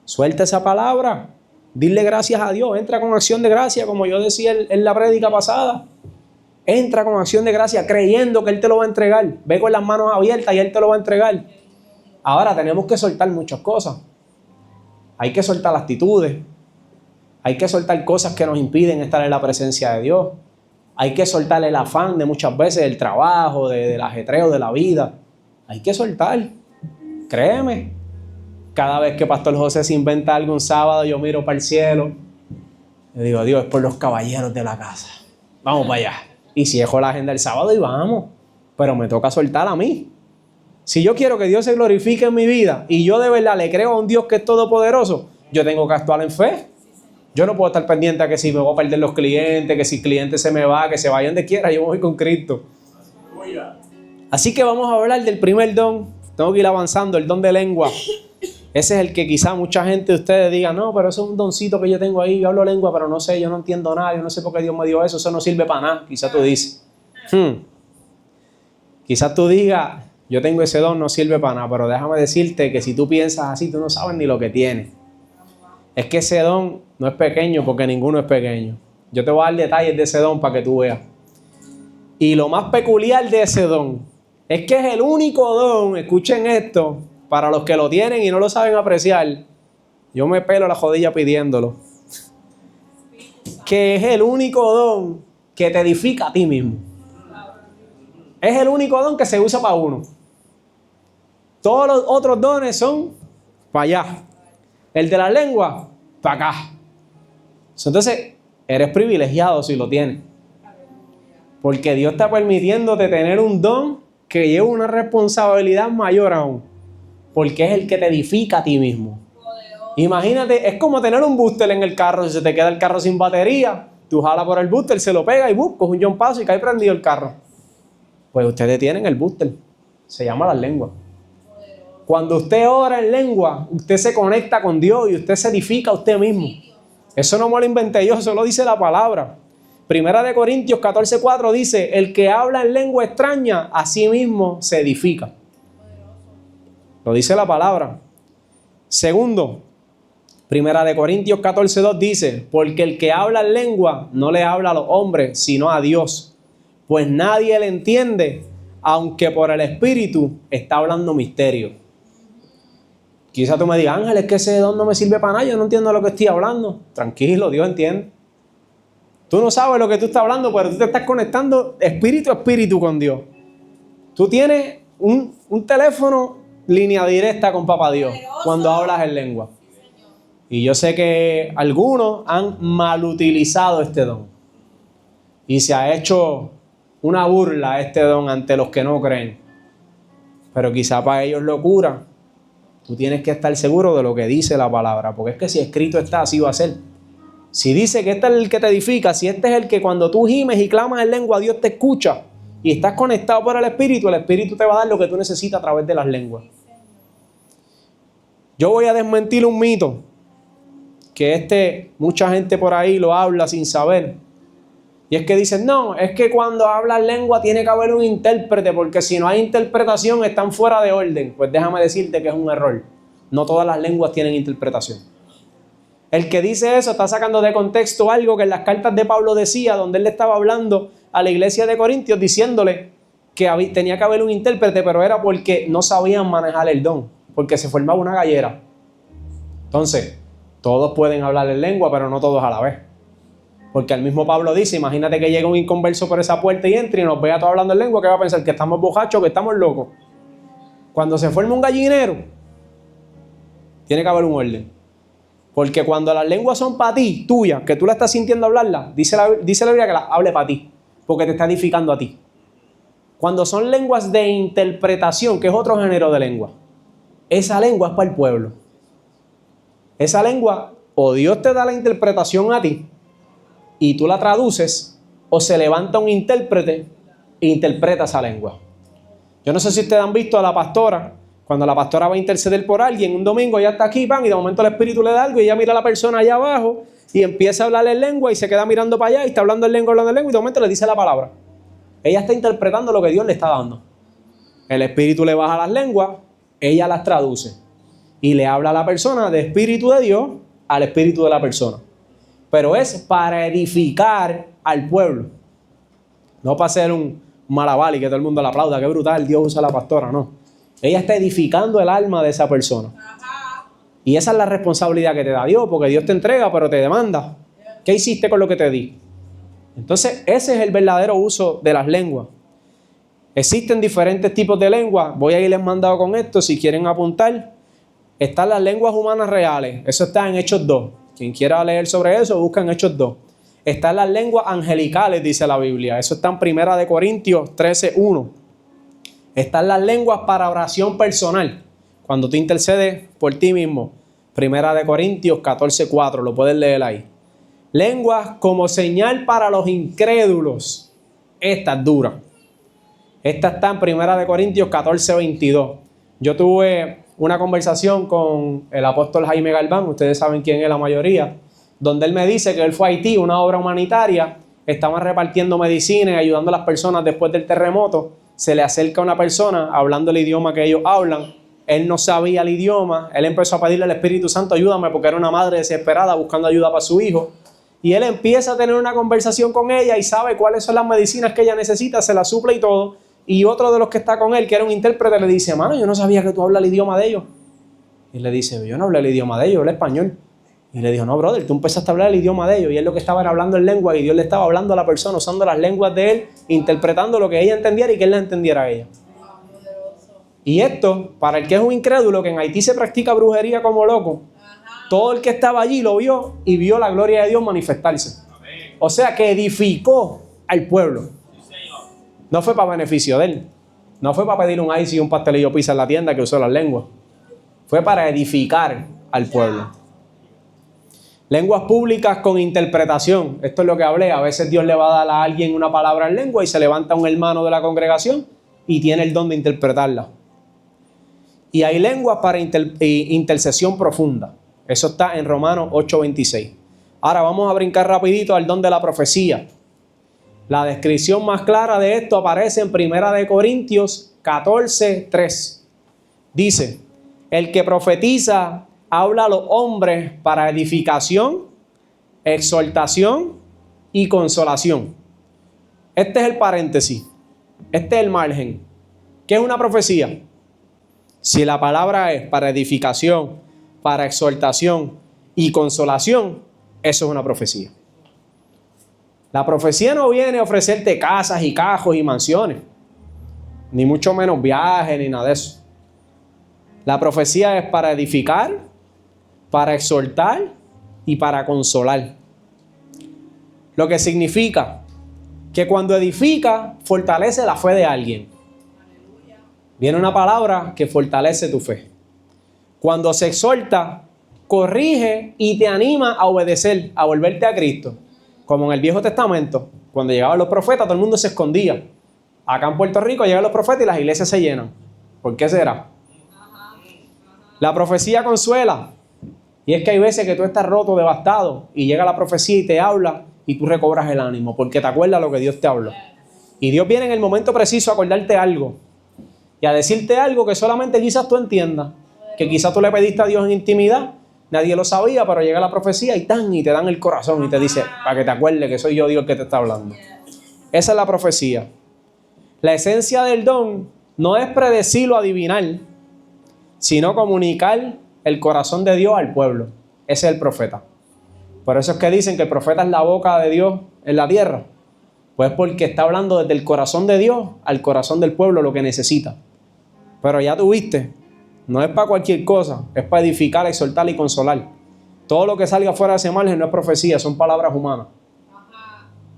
Suelta esa palabra. Dile gracias a Dios. Entra con acción de gracia, como yo decía en la prédica pasada. Entra con acción de gracia creyendo que Él te lo va a entregar. Ve con las manos abiertas y Él te lo va a entregar. Ahora tenemos que soltar muchas cosas. Hay que soltar actitudes. Hay que soltar cosas que nos impiden estar en la presencia de Dios. Hay que soltar el afán de muchas veces del trabajo, del ajetreo de la vida. Hay que soltar. Créeme. Cada vez que Pastor José se inventa algo un sábado, yo miro para el cielo. Y digo, Dios, es por los caballeros de la casa. Vamos para allá. Y si dejo la agenda el sábado y vamos. Pero me toca soltar a mí. Si yo quiero que Dios se glorifique en mi vida y yo de verdad le creo a un Dios que es todopoderoso, yo tengo que actuar en fe. Yo no puedo estar pendiente a que si me voy a perder los clientes, que si el cliente se me va, que se vaya donde quiera, yo me voy con Cristo. Así que vamos a hablar del primer don. Tengo que ir avanzando, el don de lengua. Ese es el que quizá mucha gente de ustedes diga, no, pero eso es un doncito que yo tengo ahí, yo hablo lengua, pero no sé, yo no entiendo nada, yo no sé por qué Dios me dio eso no sirve para nada. Quizás tú dices. Quizás tú digas, yo tengo ese don, no sirve para nada, pero déjame decirte que si tú piensas así, tú no sabes ni lo que tienes. Es que ese don no es pequeño porque ninguno es pequeño. Yo te voy a dar detalles de ese don para que tú veas. Y lo más peculiar de ese don es que es el único don, escuchen esto, para los que lo tienen y no lo saben apreciar, yo me pelo la jodilla pidiéndolo. Que es el único don que te edifica a ti mismo. Es el único don que se usa para uno. Todos los otros dones son para allá. El de la lengua, para acá. Entonces, eres privilegiado si lo tienes. Porque Dios está permitiéndote tener un don que lleva una responsabilidad mayor aún. Porque es el que te edifica a ti mismo. Imagínate, es como tener un booster en el carro. Si se te queda el carro sin batería, tú jalas por el booster, se lo pega y coge un John Paso y cae prendido el carro. Pues ustedes tienen el booster. Se llama la lengua. Cuando usted ora en lengua, usted se conecta con Dios y usted se edifica a usted mismo. Eso no me lo inventé yo, eso lo dice la palabra. Primera de Corintios 14:4 dice, el que habla en lengua extraña, a sí mismo se edifica. Lo dice la palabra. Segundo, Primera de Corintios 14:2 dice, porque el que habla en lengua no le habla a los hombres, sino a Dios. Pues nadie le entiende, aunque por el Espíritu está hablando misterio. Quizás tú me digas, Ángel, es que ese don no me sirve para nada, yo no entiendo lo que estoy hablando. Tranquilo, Dios entiende. Tú no sabes lo que tú estás hablando, pero tú te estás conectando espíritu a espíritu con Dios. Tú tienes un teléfono, línea directa con Papá Dios cuando hablas en lengua. Y yo sé que algunos han malutilizado este don. Y se ha hecho una burla a este don ante los que no creen. Pero quizá para ellos locura. Tú tienes que estar seguro de lo que dice la palabra. Porque es que si escrito está, así va a ser. Si dice que este es el que te edifica, si este es el que cuando tú gimes y clamas en lengua, Dios te escucha. Y estás conectado por el Espíritu te va a dar lo que tú necesitas a través de las lenguas. Yo voy a desmentir un mito. Que mucha gente por ahí lo habla sin saber. Y es que dicen, no, es que cuando hablas lengua tiene que haber un intérprete, porque si no hay interpretación están fuera de orden. Pues déjame decirte que es un error. No todas las lenguas tienen interpretación. El que dice eso está sacando de contexto algo que en las cartas de Pablo decía, donde él le estaba hablando a la iglesia de Corintios, diciéndole que tenía que haber un intérprete, pero era porque no sabían manejar el don, porque se formaba una gallera. Entonces, todos pueden hablar en lengua, pero no todos a la vez. Porque el mismo Pablo dice, imagínate que llega un inconverso por esa puerta y entre y nos vea todos hablando en lengua, que va a pensar que estamos bojachos, que estamos locos. Cuando se forma un gallinero, tiene que haber un orden. Porque cuando las lenguas son para ti, tuyas, que tú la estás sintiendo hablarla, dice la Biblia que las hable para ti, porque te está edificando a ti. Cuando son lenguas de interpretación, que es otro género de lengua, esa lengua es para el pueblo. Esa lengua, o Dios te da la interpretación a ti, y tú la traduces, o se levanta un intérprete e interpreta esa lengua. Yo no sé si ustedes han visto a la pastora, cuando la pastora va a interceder por alguien, un domingo ella está aquí, pan, y de momento el Espíritu le da algo, y ella mira a la persona allá abajo, y empieza a hablar en lengua, y se queda mirando para allá, y está hablando en lengua, y de momento le dice la palabra. Ella está interpretando lo que Dios le está dando. El Espíritu le baja las lenguas, ella las traduce, y le habla a la persona de Espíritu de Dios al Espíritu de la persona. Pero es para edificar al pueblo. No para hacer un malabar y que todo el mundo la aplauda, qué brutal, Dios usa a la pastora, no. Ella está edificando el alma de esa persona. Y esa es la responsabilidad que te da Dios, porque Dios te entrega, pero te demanda. ¿Qué hiciste con lo que te di? Entonces, ese es el verdadero uso de las lenguas. Existen diferentes tipos de lenguas. Voy a irles mandado con esto, si quieren apuntar. Están las lenguas humanas reales. Eso está en Hechos 2. Quien quiera leer sobre eso, busca en Hechos 2. Están las lenguas angelicales, dice la Biblia. Eso está en 1 Corintios 13:1. Están las lenguas para oración personal. Cuando tú intercedes por ti mismo. 1 Corintios 14:4. Lo puedes leer ahí. Lenguas como señal para los incrédulos. Esta es dura. Esta está en 1 Corintios 14:22. Yo tuve una conversación con el apóstol Jaime Galván, ustedes saben quién es la mayoría, donde él me dice que él fue a Haití, una obra humanitaria, estaban repartiendo medicina y ayudando a las personas después del terremoto. Se le acerca una persona hablando el idioma que ellos hablan, él no sabía el idioma, él empezó a pedirle al Espíritu Santo, ayúdame, porque era una madre desesperada buscando ayuda para su hijo, y él empieza a tener una conversación con ella y sabe cuáles son las medicinas que ella necesita, se las suple y todo. Y otro de los que está con él, que era un intérprete, le dice, hermano, yo no sabía que tú hablas el idioma de ellos. Y le dice, yo no hablé el idioma de ellos, hablo español. Y le dijo, no, brother, tú empezaste a hablar el idioma de ellos. Y él lo que estaba era hablando en lengua, y Dios le estaba hablando a la persona, usando las lenguas de él, interpretando lo que ella entendiera y que él la entendiera a ella. Y esto, para el que es un incrédulo, que en Haití se practica brujería como loco, todo el que estaba allí lo vio y vio la gloria de Dios manifestarse. O sea, que edificó al pueblo. No fue para beneficio de él. No fue para pedir un ice y un pastelillo pizza en la tienda que usó las lenguas. Fue para edificar al pueblo. Lenguas públicas con interpretación. Esto es lo que hablé. A veces Dios le va a dar a alguien una palabra en lengua y se levanta un hermano de la congregación y tiene el don de interpretarla. Y hay lenguas para intercesión profunda. Eso está en Romanos 8:26. Ahora vamos a brincar rapidito al don de la profecía. La descripción más clara de esto aparece en 1 Corintios 14:3. Dice, el que profetiza habla a los hombres para edificación, exhortación y consolación. Este es el paréntesis. Este es el margen. ¿Qué es una profecía? Si la palabra es para edificación, para exhortación y consolación, eso es una profecía. La profecía no viene a ofrecerte casas y cajos y mansiones. ni mucho menos viaje, ni nada de eso. La profecía es para edificar, para exhortar y para consolar. Lo que significa que cuando edifica, fortalece la fe de alguien. Viene una palabra que fortalece tu fe. Cuando se exhorta, corrige y te anima a obedecer, a volverte a Cristo. Como en el Viejo Testamento, cuando llegaban los profetas, todo el mundo se escondía. Acá en Puerto Rico llegan los profetas y las iglesias se llenan. ¿Por qué será? La profecía consuela. Y es que hay veces que tú estás roto, devastado, y llega la profecía y te habla, y tú recobras el ánimo, porque te acuerdas lo que Dios te habló. Y Dios viene en el momento preciso a acordarte algo, y a decirte algo que solamente quizás tú entiendas, que quizás tú le pediste a Dios en intimidad, nadie lo sabía, pero llega la profecía y te dan el corazón y te dice, para que te acuerdes que soy yo Dios que te está hablando. Esa es la profecía. La esencia del don no es predecir o adivinar, sino comunicar el corazón de Dios al pueblo. Ese es el profeta. Por eso es que dicen que el profeta es la boca de Dios en la tierra. Pues porque está hablando desde el corazón de Dios al corazón del pueblo lo que necesita. Pero ya tuviste, no es para cualquier cosa, es para edificar, exhortar y consolar. Todo lo que salga fuera de ese margen no es profecía, son palabras humanas.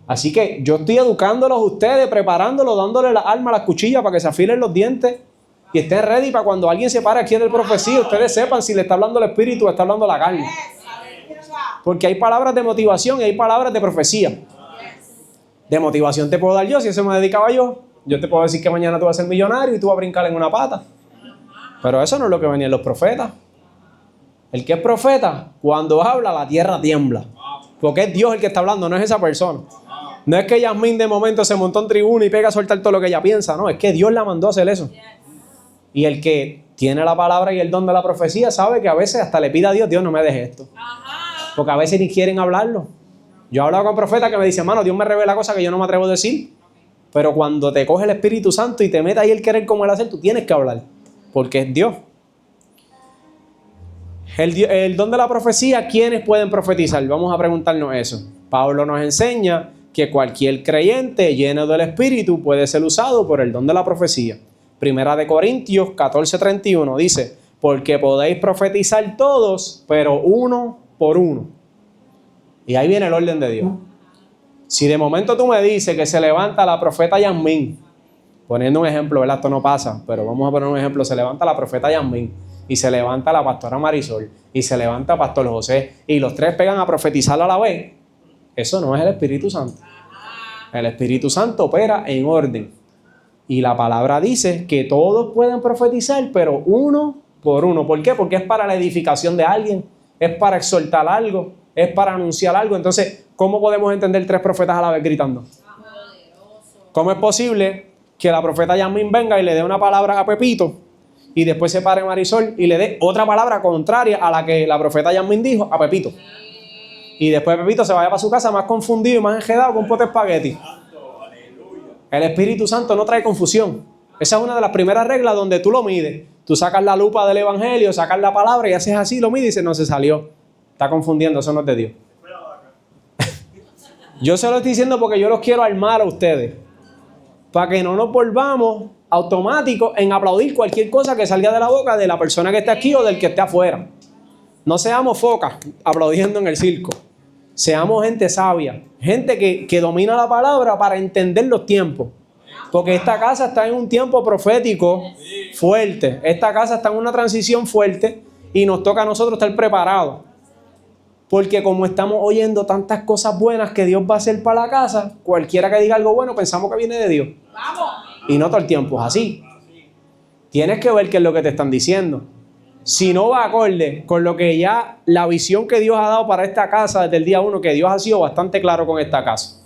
Así que yo estoy educándolos a ustedes, preparándolos, dándole las armas, las cuchillas para que se afilen los dientes y estén ready para cuando alguien se pare aquí en el profecía, ustedes sepan si le está hablando el espíritu o está hablando la carne. Porque hay palabras de motivación y hay palabras de profecía. De motivación te puedo dar yo, si eso me dedicaba yo. Yo te puedo decir que mañana tú vas a ser millonario y tú vas a brincar en una pata. Pero eso no es lo que venían los profetas. El que es profeta, cuando habla, la tierra tiembla. Porque es Dios el que está hablando, no es esa persona. No es que Yasmín de momento se montó en tribuna y pega a soltar todo lo que ella piensa. No, es que Dios la mandó a hacer eso. Y el que tiene la palabra y el don de la profecía sabe que a veces hasta le pide a Dios, Dios no me deje esto. Porque a veces ni quieren hablarlo. Yo he hablado con profetas que me dicen, hermano, Dios me revela cosas que yo no me atrevo a decir. Pero cuando te coge el Espíritu Santo y te mete ahí el querer como el hacer, tú tienes que hablar. Porque es Dios. El don de la profecía, ¿quiénes pueden profetizar? Vamos a preguntarnos eso. Pablo nos enseña que cualquier creyente lleno del Espíritu puede ser usado por el don de la profecía. Primera de Corintios 14:31 dice, porque podéis profetizar todos, pero uno por uno. Y ahí viene el orden de Dios. Si de momento tú me dices que se levanta la profeta Yasmín, poniendo un ejemplo, ¿verdad? Esto no pasa, pero vamos a poner un ejemplo. Se levanta la profeta Yasmín y se levanta la pastora Marisol y se levanta Pastor José y los tres pegan a profetizar a la vez. Eso no es el Espíritu Santo. El Espíritu Santo opera en orden. Y la palabra dice que todos pueden profetizar, pero uno por uno. ¿Por qué? Porque es para la edificación de alguien, es para exhortar algo, es para anunciar algo. Entonces, ¿cómo podemos entender tres profetas a la vez gritando? ¿Cómo es posible que la profeta Yasmín venga y le dé una palabra a Pepito y después se pare Marisol y le dé otra palabra contraria a la que la profeta Yasmín dijo a Pepito? Y después Pepito se vaya para su casa más confundido y más enredado con un pote de espagueti. El Espíritu Santo no trae confusión. Esa es una de las primeras reglas donde tú lo mides. Tú sacas la lupa del Evangelio, sacas la palabra y haces así, lo mides y dices, no se salió. Está confundiendo, eso no es de Dios. Yo se lo estoy diciendo porque yo los quiero armar a ustedes. Para que no nos volvamos automáticos en aplaudir cualquier cosa que salga de la boca de la persona que está aquí o del que esté afuera. No seamos focas aplaudiendo en el circo. Seamos gente sabia, gente que domina la palabra para entender los tiempos. Porque esta casa está en un tiempo profético fuerte. Esta casa está en una transición fuerte y nos toca a nosotros estar preparados. Porque como estamos oyendo tantas cosas buenas que Dios va a hacer para la casa, cualquiera que diga algo bueno pensamos que viene de Dios. Y no todo el tiempo es así. Tienes que ver qué es lo que te están diciendo. Si no va acorde con lo que ya la visión que Dios ha dado para esta casa desde el día 1, que Dios ha sido bastante claro con esta casa.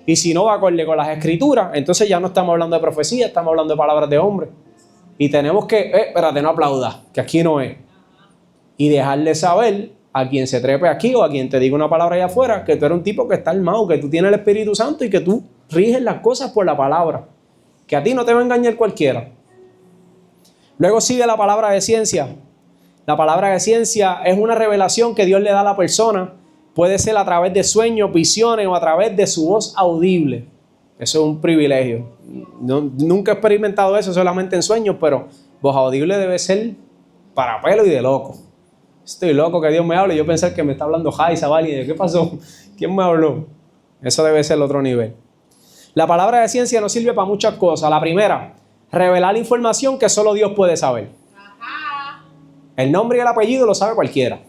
Y si no va acorde con las escrituras, entonces ya no estamos hablando de profecía, estamos hablando de palabras de hombre. Y tenemos que, espérate, no aplaudas, que aquí no es. Y dejarle saber a quien se trepe aquí o a quien te diga una palabra allá afuera, que tú eres un tipo que está armado, que tú tienes el Espíritu Santo y que tú riges las cosas por la palabra. Que a ti no te va a engañar cualquiera. Luego sigue la palabra de ciencia. La palabra de ciencia es una revelación que Dios le da a la persona. Puede ser a través de sueños, visiones o a través de su voz audible. Eso es un privilegio. Nunca he experimentado eso, solamente en sueños, pero voz audible debe ser para pelo y de loco. Estoy loco que Dios me hable. Yo pensé que me está hablando Jai Sabali. ¿Qué pasó? ¿Quién me habló? Eso debe ser el otro nivel. La palabra de ciencia nos sirve para muchas cosas. La primera, revelar información que solo Dios puede saber. Ajá. El nombre y el apellido lo sabe cualquiera.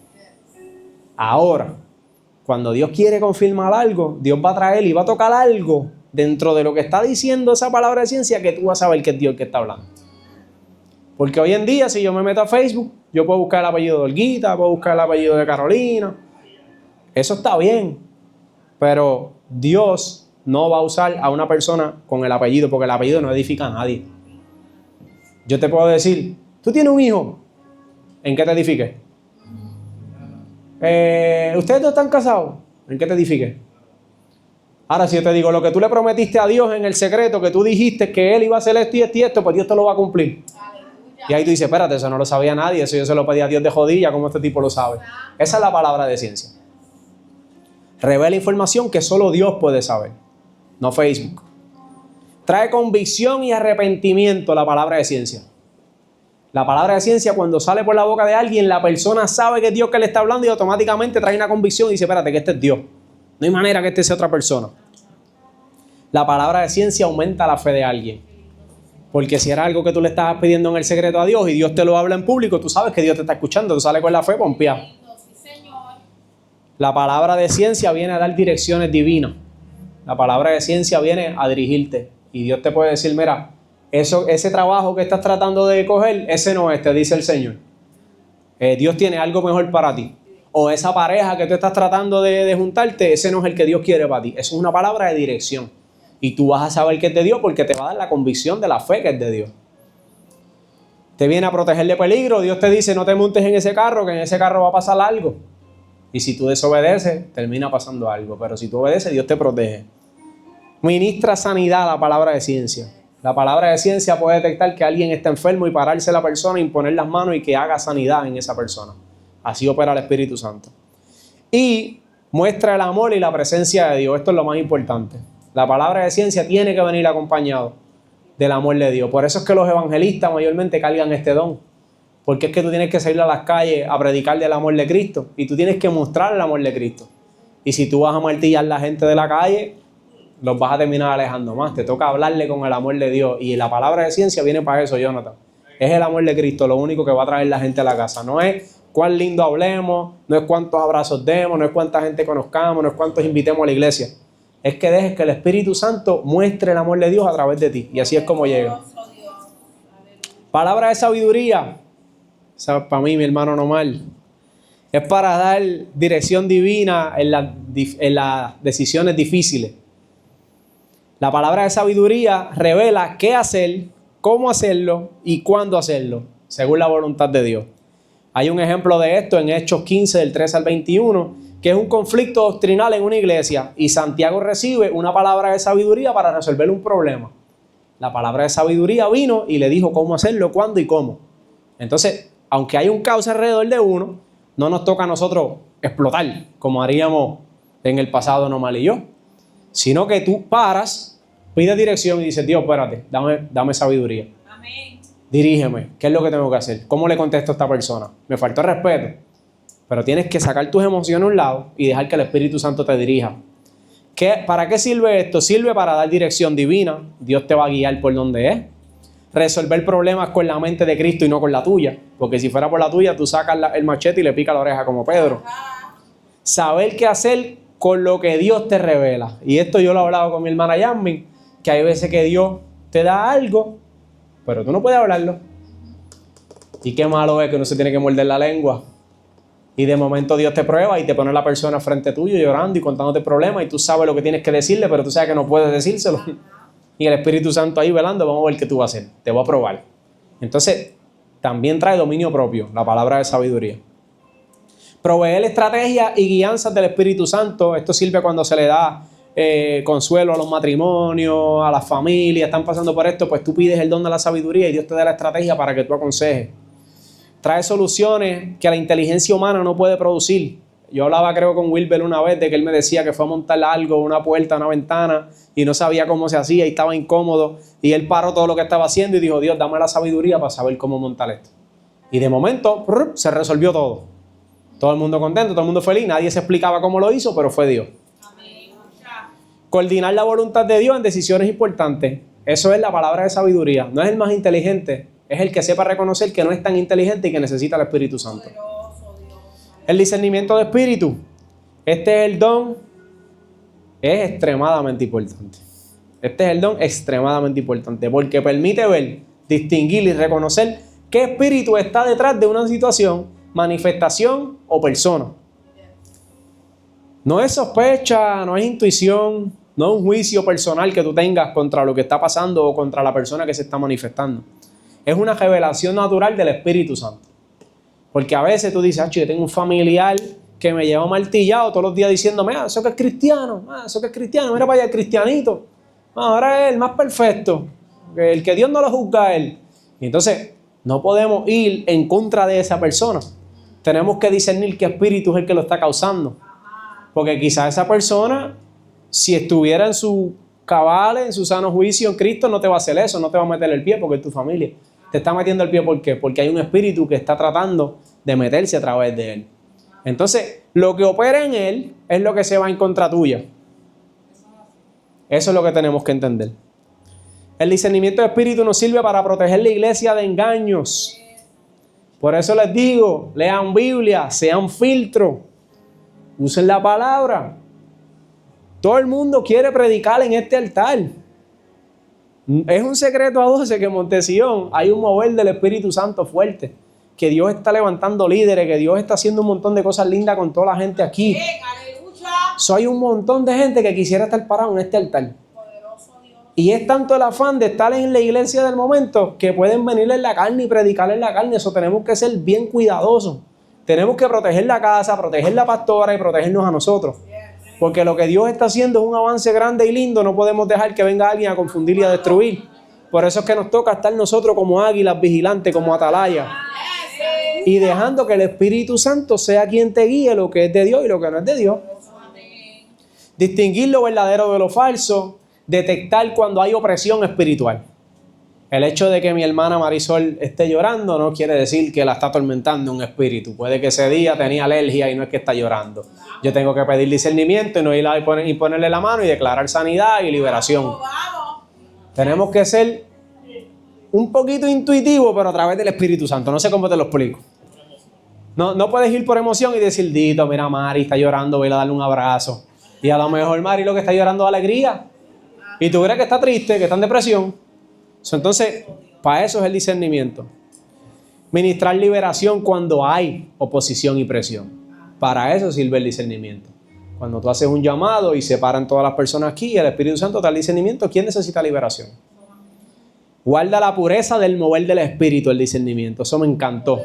Ahora, cuando Dios quiere confirmar algo, Dios va a traer y va a tocar algo dentro de lo que está diciendo esa palabra de ciencia que tú vas a saber que es Dios el que está hablando. Porque hoy en día, si yo me meto a Facebook, yo puedo buscar el apellido de Olguita, puedo buscar el apellido de Carolina. Eso está bien. Pero Dios no va a usar a una persona con el apellido, porque el apellido no edifica a nadie. Yo te puedo decir, tú tienes un hijo, ¿en qué te edifique? ¿Ustedes no están casados? ¿En qué te edifique? Ahora, si yo te digo, lo que tú le prometiste a Dios en el secreto, que tú dijiste que Él iba a hacer esto y esto y esto, pues Dios te lo va a cumplir. Aleluya. Y ahí tú dices, espérate, eso no lo sabía nadie, eso yo se lo pedí a Dios de jodilla, ¿cómo este tipo lo sabe? Esa es la palabra de ciencia. Revela información que solo Dios puede saber, no Facebook. Trae convicción y arrepentimiento la palabra de ciencia. La palabra de ciencia, cuando sale por la boca de alguien, la persona sabe que es Dios que le está hablando y automáticamente trae una convicción y dice, espérate, que este es Dios. No hay manera que este sea otra persona. La palabra de ciencia aumenta la fe de alguien. Porque si era algo que tú le estabas pidiendo en el secreto a Dios y Dios te lo habla en público, tú sabes que Dios te está escuchando, tú sales con la fe pompeada. Sí, Señor. La palabra de ciencia viene a dar direcciones divinas. La palabra de ciencia viene a dirigirte. Y Dios te puede decir, mira, ese trabajo que estás tratando de coger, ese no es, te dice el Señor. Dios tiene algo mejor para ti. O esa pareja que tú estás tratando de juntarte, ese no es el que Dios quiere para ti. Eso es una palabra de dirección. Y tú vas a saber que es de Dios porque te va a dar la convicción de la fe que es de Dios. Te viene a proteger de peligro. Dios te dice, no te montes en ese carro, que en ese carro va a pasar algo. Y si tú desobedeces, termina pasando algo. Pero si tú obedeces, Dios te protege. Ministra sanidad la palabra de ciencia. La palabra de ciencia puede detectar que alguien está enfermo y pararse la persona, imponer las manos y que haga sanidad en esa persona. Así opera el Espíritu Santo. Y muestra el amor y la presencia de Dios. Esto es lo más importante. La palabra de ciencia tiene que venir acompañado del amor de Dios. Por eso es que los evangelistas mayormente cargan este don. Porque es que tú tienes que salir a las calles a predicar del amor de Cristo. Y tú tienes que mostrar el amor de Cristo. Y si tú vas a martillar a la gente de la calle, los vas a terminar alejando más. Te toca hablarle con el amor de Dios. Y la palabra de ciencia viene para eso, Jonathan. Es el amor de Cristo lo único que va a traer la gente a la casa. No es cuán lindo hablemos, no es cuántos abrazos demos, no es cuánta gente conozcamos, no es cuántos invitemos a la iglesia. Es que dejes que el Espíritu Santo muestre el amor de Dios a través de ti. Y así es como llega. Palabra de sabiduría. Esa para mí, mi hermano Nomar. Es para dar dirección divina en las decisiones difíciles. La palabra de sabiduría revela qué hacer, cómo hacerlo y cuándo hacerlo, según la voluntad de Dios. Hay un ejemplo de esto en Hechos 15, del 13 al 21, que es un conflicto doctrinal en una iglesia y Santiago recibe una palabra de sabiduría para resolver un problema. La palabra de sabiduría vino y le dijo cómo hacerlo, cuándo y cómo. Entonces, aunque hay un caos alrededor de uno, no nos toca a nosotros explotar como haríamos en el pasado Nomar y yo, sino que tú paras, pides dirección y dices, Dios, espérate, dame sabiduría. Amén. Dirígeme, ¿qué es lo que tengo que hacer? ¿Cómo le contesto a esta persona? Me faltó respeto, pero tienes que sacar tus emociones a un lado y dejar que el Espíritu Santo te dirija. ¿Para qué sirve esto? Sirve para dar dirección divina. Dios te va a guiar por donde es. Resolver problemas con la mente de Cristo y no con la tuya, porque si fuera por la tuya, tú sacas el machete y le picas la oreja como Pedro. Saber qué hacer con lo que Dios te revela. Y esto yo lo he hablado con mi hermana Yasmin, que hay veces que Dios te da algo, pero tú no puedes hablarlo. Y qué malo es que uno se tiene que morder la lengua. Y de momento Dios te prueba y te pone la persona frente tuyo llorando y contándote problemas y tú sabes lo que tienes que decirle, pero tú sabes que no puedes decírselo. Y el Espíritu Santo ahí velando, vamos a ver qué tú vas a hacer. Te voy a probar. Entonces, también trae dominio propio, la palabra de sabiduría. Proveer estrategias y guianzas del Espíritu Santo. Esto sirve cuando se le da consuelo a los matrimonios, a las familias, están pasando por esto, pues tú pides el don de la sabiduría y Dios te da la estrategia para que tú aconsejes. Trae soluciones que la inteligencia humana no puede producir. Yo hablaba creo con Wilber una vez de que él me decía que fue a montar algo, una puerta, una ventana, y no sabía cómo se hacía y estaba incómodo. Y él paró todo lo que estaba haciendo y dijo, Dios, dame la sabiduría para saber cómo montar esto. Y de momento se resolvió todo. Todo el mundo contento, todo el mundo feliz. Nadie se explicaba cómo lo hizo, pero fue Dios. Coordinar la voluntad de Dios en decisiones importantes. Eso es la palabra de sabiduría. No es el más inteligente, es el que sepa reconocer que no es tan inteligente y que necesita el Espíritu Santo. El discernimiento de espíritu. Este es el don. Es extremadamente importante. Este es el don extremadamente importante porque permite ver, distinguir y reconocer qué espíritu está detrás de una situación, manifestación o persona. No es sospecha, no es intuición, no es un juicio personal que tú tengas contra lo que está pasando o contra la persona que se está manifestando. Es una revelación natural del Espíritu Santo. Porque a veces tú dices, yo tengo un familiar que me lleva martillado todos los días diciéndome, eso que es cristiano, eso que es cristiano, mira para allá el cristianito. Ahora es el más perfecto, el que Dios no lo juzga a él. Y entonces no podemos ir en contra de esa persona. Tenemos que discernir qué espíritu es el que lo está causando. Porque quizás esa persona, si estuviera en su cabal, en su sano juicio en Cristo, no te va a hacer eso, no te va a meter el pie porque es tu familia. Te está metiendo el pie, ¿por qué? Porque hay un espíritu que está tratando de meterse a través de él. Entonces, lo que opera en él es lo que se va en contra tuya. Eso es lo que tenemos que entender. El discernimiento de espíritu nos sirve para proteger la iglesia de engaños. Por eso les digo, lean Biblia, sean filtro, usen la palabra. Todo el mundo quiere predicar en este altar. Es un secreto a voces que en Montesión hay un mover del Espíritu Santo fuerte. Que Dios está levantando líderes, que Dios está haciendo un montón de cosas lindas con toda la gente aquí. Hay un montón de gente que quisiera estar parado en este altar. Y es tanto el afán de estar en la iglesia del momento que pueden venir en la carne y predicar en la carne. Eso tenemos que ser bien cuidadosos. Tenemos que proteger la casa, proteger la pastora y protegernos a nosotros. Porque lo que Dios está haciendo es un avance grande y lindo. No podemos dejar que venga alguien a confundir y a destruir. Por eso es que nos toca estar nosotros como águilas vigilantes, como atalaya. Y dejando que el Espíritu Santo sea quien te guíe lo que es de Dios y lo que no es de Dios. Distinguir lo verdadero de lo falso. Detectar cuando hay opresión espiritual. El hecho de que mi hermana Marisol esté llorando no quiere decir que la está atormentando un espíritu. Puede que ese día tenía alergia y no es que está llorando. Yo tengo que pedir discernimiento y no ir a ponerle la mano y declarar sanidad y liberación. Tenemos que ser un poquito intuitivos, pero a través del Espíritu Santo. No sé cómo te lo explico. No puedes ir por emoción y decir, Dito, mira, Mari está llorando, voy a darle un abrazo. Y a lo mejor Mari lo que está llorando es alegría. Y tú crees que está triste, que está en depresión. Entonces, para eso es el discernimiento. Ministrar liberación cuando hay oposición y presión. Para eso sirve el discernimiento. Cuando tú haces un llamado y separan todas las personas aquí y el Espíritu Santo te da el discernimiento, ¿quién necesita liberación? Guarda la pureza del mover del Espíritu, el discernimiento. Eso me encantó.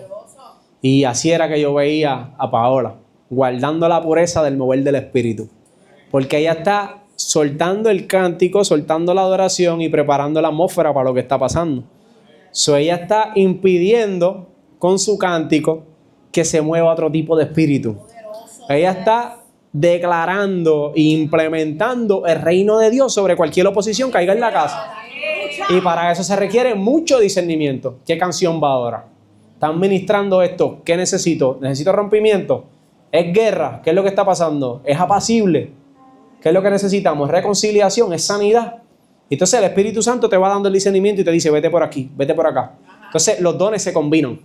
Y así era que yo veía a Paola, guardando la pureza del mover del Espíritu. Porque ella está soltando el cántico, soltando la adoración y preparando la atmósfera para lo que está pasando. Ella está impidiendo con su cántico que se mueva otro tipo de espíritu. Ella está declarando e implementando el reino de Dios sobre cualquier oposición que haya en la casa. Y para eso se requiere mucho discernimiento. ¿Qué canción va ahora? ¿Están ministrando esto? ¿Qué necesito? ¿Necesito rompimiento? ¿Es guerra? ¿Qué es lo que está pasando? ¿Es apacible? ¿Qué es lo que necesitamos? Reconciliación, es sanidad. Entonces el Espíritu Santo te va dando el discernimiento y te dice, vete por aquí, vete por acá. Entonces los dones se combinan.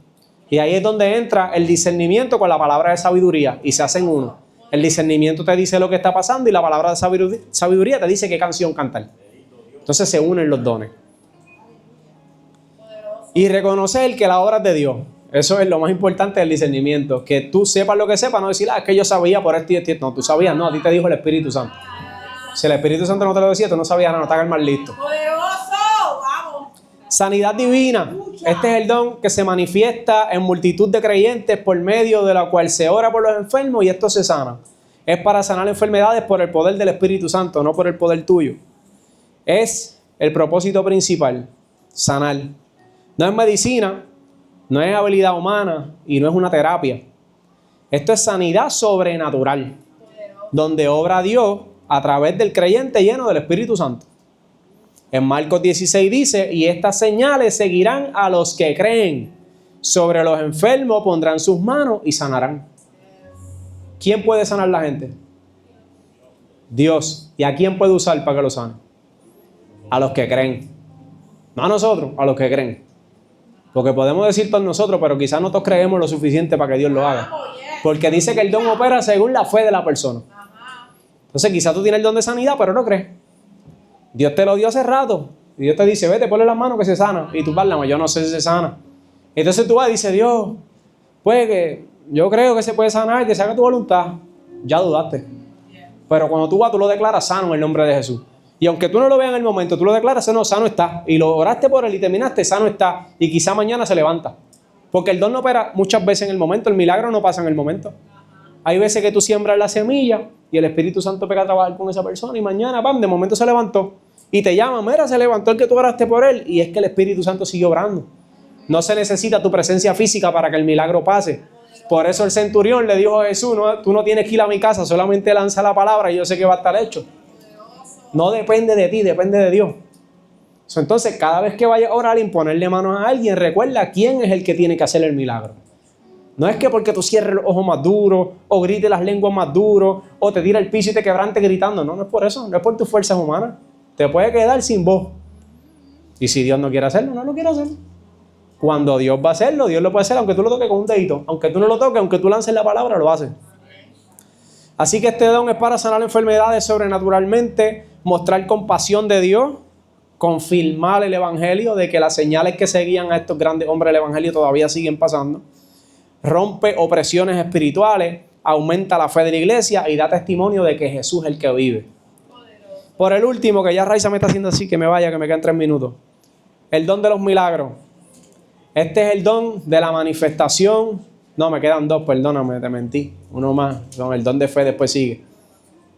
Y ahí es donde entra el discernimiento con la palabra de sabiduría y se hacen uno. El discernimiento te dice lo que está pasando y la palabra de sabiduría te dice qué canción cantar. Entonces se unen los dones. Y reconocer que la obra es de Dios. Eso es lo más importante del discernimiento. Que tú sepas lo que sepas, no decir, es que yo sabía por esto y esto. No, tú sabías, no, a ti te dijo el Espíritu Santo. Si el Espíritu Santo no te lo decía, tú no sabías nada, no te hagas mal listo. Sanidad divina. Este es el don que se manifiesta en multitud de creyentes por medio de la cual se ora por los enfermos y estos se sanan. Es para sanar enfermedades por el poder del Espíritu Santo, no por el poder tuyo. Es el propósito principal, sanar. No es medicina, no es habilidad humana y no es una terapia. Esto es sanidad sobrenatural, donde obra Dios a través del creyente lleno del Espíritu Santo. En Marcos 16 dice, y estas señales seguirán a los que creen. Sobre los enfermos pondrán sus manos y sanarán. ¿Quién puede sanar a la gente? Dios. ¿Y a quién puede usar para que lo sane? A los que creen. No a nosotros, a los que creen. Porque podemos decir todos nosotros, pero quizás nosotros creemos lo suficiente para que Dios lo haga. Porque dice que el don opera según la fe de la persona. Entonces quizás tú tienes el don de sanidad, pero no crees. Dios te lo dio hace rato. Y Dios te dice, vete, ponle las manos que se sana. Y tú hablas, yo no sé si se sana. Entonces tú vas y dices, Dios, pues que yo creo que se puede sanar, que se haga tu voluntad. Ya dudaste. Pero cuando tú vas, tú lo declaras sano en el nombre de Jesús. Y aunque tú no lo veas en el momento, tú lo declaras, no, sano está. Y lo oraste por él y terminaste, sano está. Y quizá mañana se levanta. Porque el don no opera muchas veces en el momento, el milagro no pasa en el momento. Hay veces que tú siembras la semilla y el Espíritu Santo pega a trabajar con esa persona y mañana, ¡pam!, de momento se levantó. Y te llaman, mira, se levantó el que tú oraste por él. Y es que el Espíritu Santo sigue obrando. No se necesita tu presencia física para que el milagro pase. Por eso el centurión le dijo a Jesús, no, tú no tienes que ir a mi casa, solamente lanza la palabra y yo sé que va a estar hecho. No depende de ti, depende de Dios. Entonces, cada vez que vayas a orar y ponerle manos a alguien, recuerda quién es el que tiene que hacer el milagro. No es que porque tú cierres los ojos más duros, o grites las lenguas más duros, o te tira el piso y te quebrantes gritando. No, no es por eso, no es por tus fuerzas humanas. Te puede quedar sin voz. Y si Dios no quiere hacerlo, no lo quiere hacer. Cuando Dios va a hacerlo, Dios lo puede hacer aunque tú lo toques con un dedito. Aunque tú no lo toques, aunque tú lances la palabra, lo hace. Así que este don es para sanar enfermedades sobrenaturalmente, mostrar compasión de Dios, confirmar el evangelio de que las señales que seguían a estos grandes hombres del evangelio todavía siguen pasando, rompe opresiones espirituales, aumenta la fe de la iglesia y da testimonio de que Jesús es el que vive. Por el último, que ya Raiza me está haciendo así, que me vaya, que me quedan 3 minutos. El don de los milagros. Este es el don de la manifestación. No, me quedan 2, perdóname, te mentí. Uno más, con el don de fe después sigue.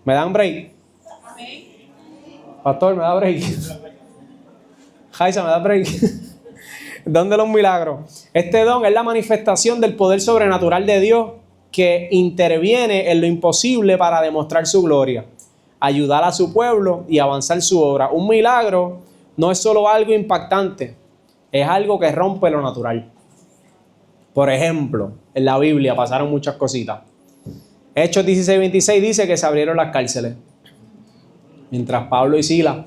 ¿Me dan break? Pastor, ¿me da break? Jaisa, ¿me da break? Don de los milagros. Este don es la manifestación del poder sobrenatural de Dios que interviene en lo imposible para demostrar su gloria, ayudar a su pueblo y avanzar su obra. Un milagro no es solo algo impactante, es algo que rompe lo natural. Por ejemplo, en la Biblia pasaron muchas cositas. Hechos 16:26 dice que se abrieron las cárceles. Mientras Pablo y Silas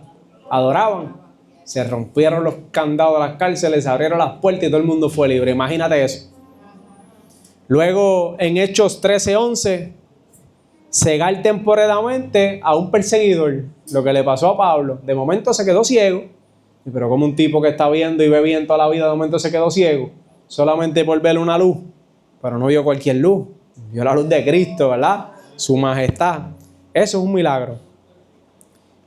adoraban, se rompieron los candados de las cárceles, se abrieron las puertas y todo el mundo fue libre. Imagínate eso. Luego, en Hechos 13:11, cegar temporalmente a un perseguidor. Lo que le pasó a Pablo. De momento se quedó ciego. Pero como un tipo que está viendo y ve bien toda la vida, de momento se quedó ciego. Solamente por ver una luz. Pero no vio cualquier luz. Vio la luz de Cristo, ¿verdad? Su majestad. Eso es un milagro.